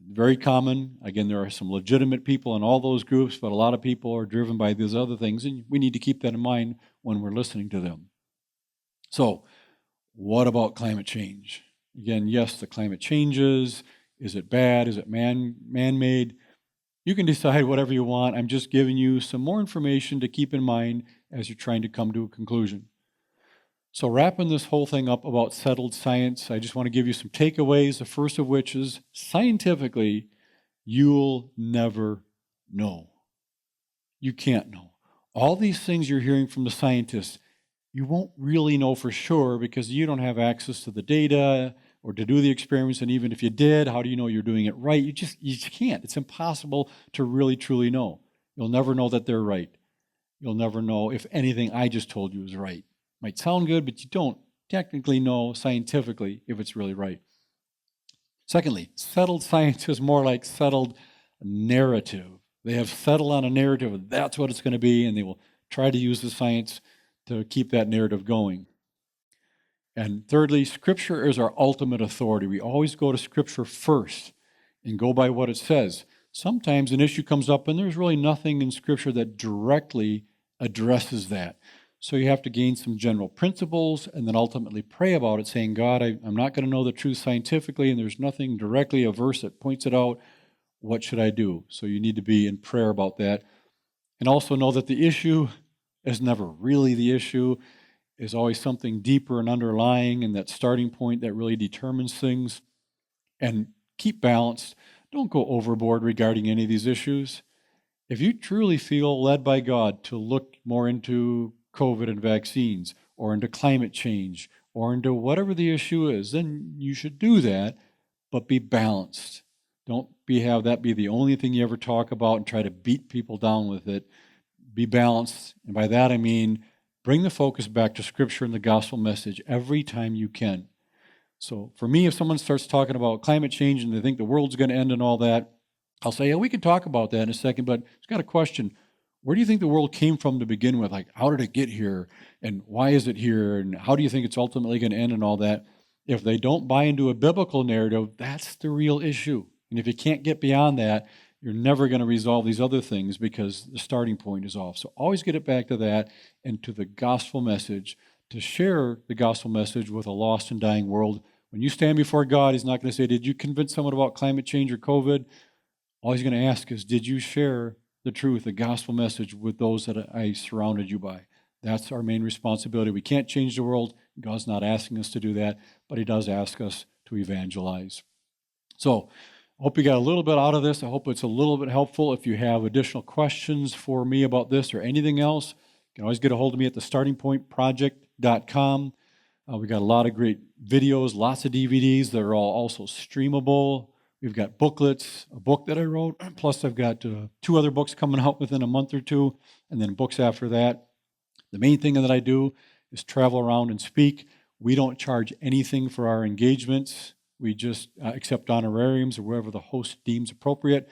Very common. Again, there are some legitimate people in all those groups, but a lot of people are driven by these other things, and we need to keep that in mind when we're listening to them. So, what about climate change? Again, yes, the climate changes. Is it bad? Is it man-made? You can decide whatever you want. I'm just giving you some more information to keep in mind as you're trying to come to a conclusion. So wrapping this whole thing up about settled science, I just want to give you some takeaways, the first of which is scientifically, you'll never know. You can't know. All these things you're hearing from the scientists, you won't really know for sure because you don't have access to the data or to do the experiments, and even if you did, how do you know you're doing it right? You just can't. It's impossible to really truly know. You'll never know that they're right. You'll never know if anything I just told you is right. Might sound good, but you don't technically know scientifically if it's really right. Secondly, settled science is more like settled narrative. They have settled on a narrative, that's what it's going to be, and they will try to use the science to keep that narrative going. And thirdly, Scripture is our ultimate authority. We always go to Scripture first and go by what it says. Sometimes an issue comes up and there's really nothing in Scripture that directly addresses that. So you have to gain some general principles and then ultimately pray about it, saying, God, I'm not going to know the truth scientifically, and there's nothing directly, a verse that points it out. What should I do? So you need to be in prayer about that. And also know that the issue is never really the issue. Is always something deeper and underlying, and that starting point that really determines things. And keep balanced. Don't go overboard regarding any of these issues. If you truly feel led by God to look more into COVID and vaccines, or into climate change, or into whatever the issue is, then you should do that, but be balanced. Don't have that be the only thing you ever talk about and try to beat people down with it. be balanced. And by that I mean bring the focus back to Scripture and the gospel message every time you can. So for me, if someone starts talking about climate change and they think the world's going to end and all that, I'll say, yeah, we can talk about that in a second, but it's got a question. Where do you think the world came from to begin with? Like, how did it get here? And why is it here? And how do you think it's ultimately going to end and all that? If they don't buy into a biblical narrative, that's the real issue. And if you can't get beyond that, you're never going to resolve these other things because the starting point is off. So always get it back to that and to the gospel message, to share the gospel message with a lost and dying world. When you stand before God, He's not going to say, did you convince someone about climate change or COVID? All He's going to ask is, did you share the truth, the gospel message with those that I surrounded you by? That's our main responsibility. We can't change the world. God's not asking us to do that, but He does ask us to evangelize. So I hope you got a little bit out of this. I hope it's a little bit helpful. If you have additional questions for me about this or anything else, you can always get a hold of me at thestartingpointproject.com. We got a lot of great videos, lots of DVDs that are all also streamable. We've got booklets, a book that I wrote, plus I've got 2 other books coming out within a month or 2, and then books after that. The main thing that I do is travel around and speak. We don't charge anything for our engagements. We just accept honorariums or wherever the host deems appropriate.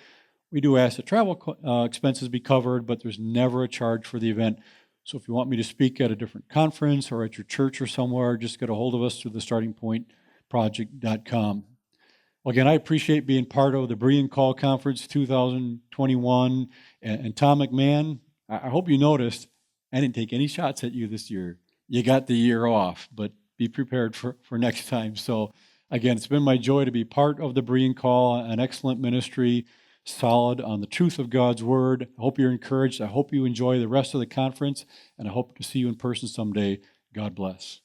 We do ask that travel expenses be covered, but there's never a charge for the event. So if you want me to speak at a different conference or at your church or somewhere, just get a hold of us through thestartingpointproject.com. Well, again, I appreciate being part of the Berean Call Conference 2021. And Tom McMahon, I hope you noticed, I didn't take any shots at you this year. You got the year off, but be prepared for next time. So again, it's been my joy to be part of the Berean Call, an excellent ministry, solid on the truth of God's Word. I hope you're encouraged. I hope you enjoy the rest of the conference, and I hope to see you in person someday. God bless.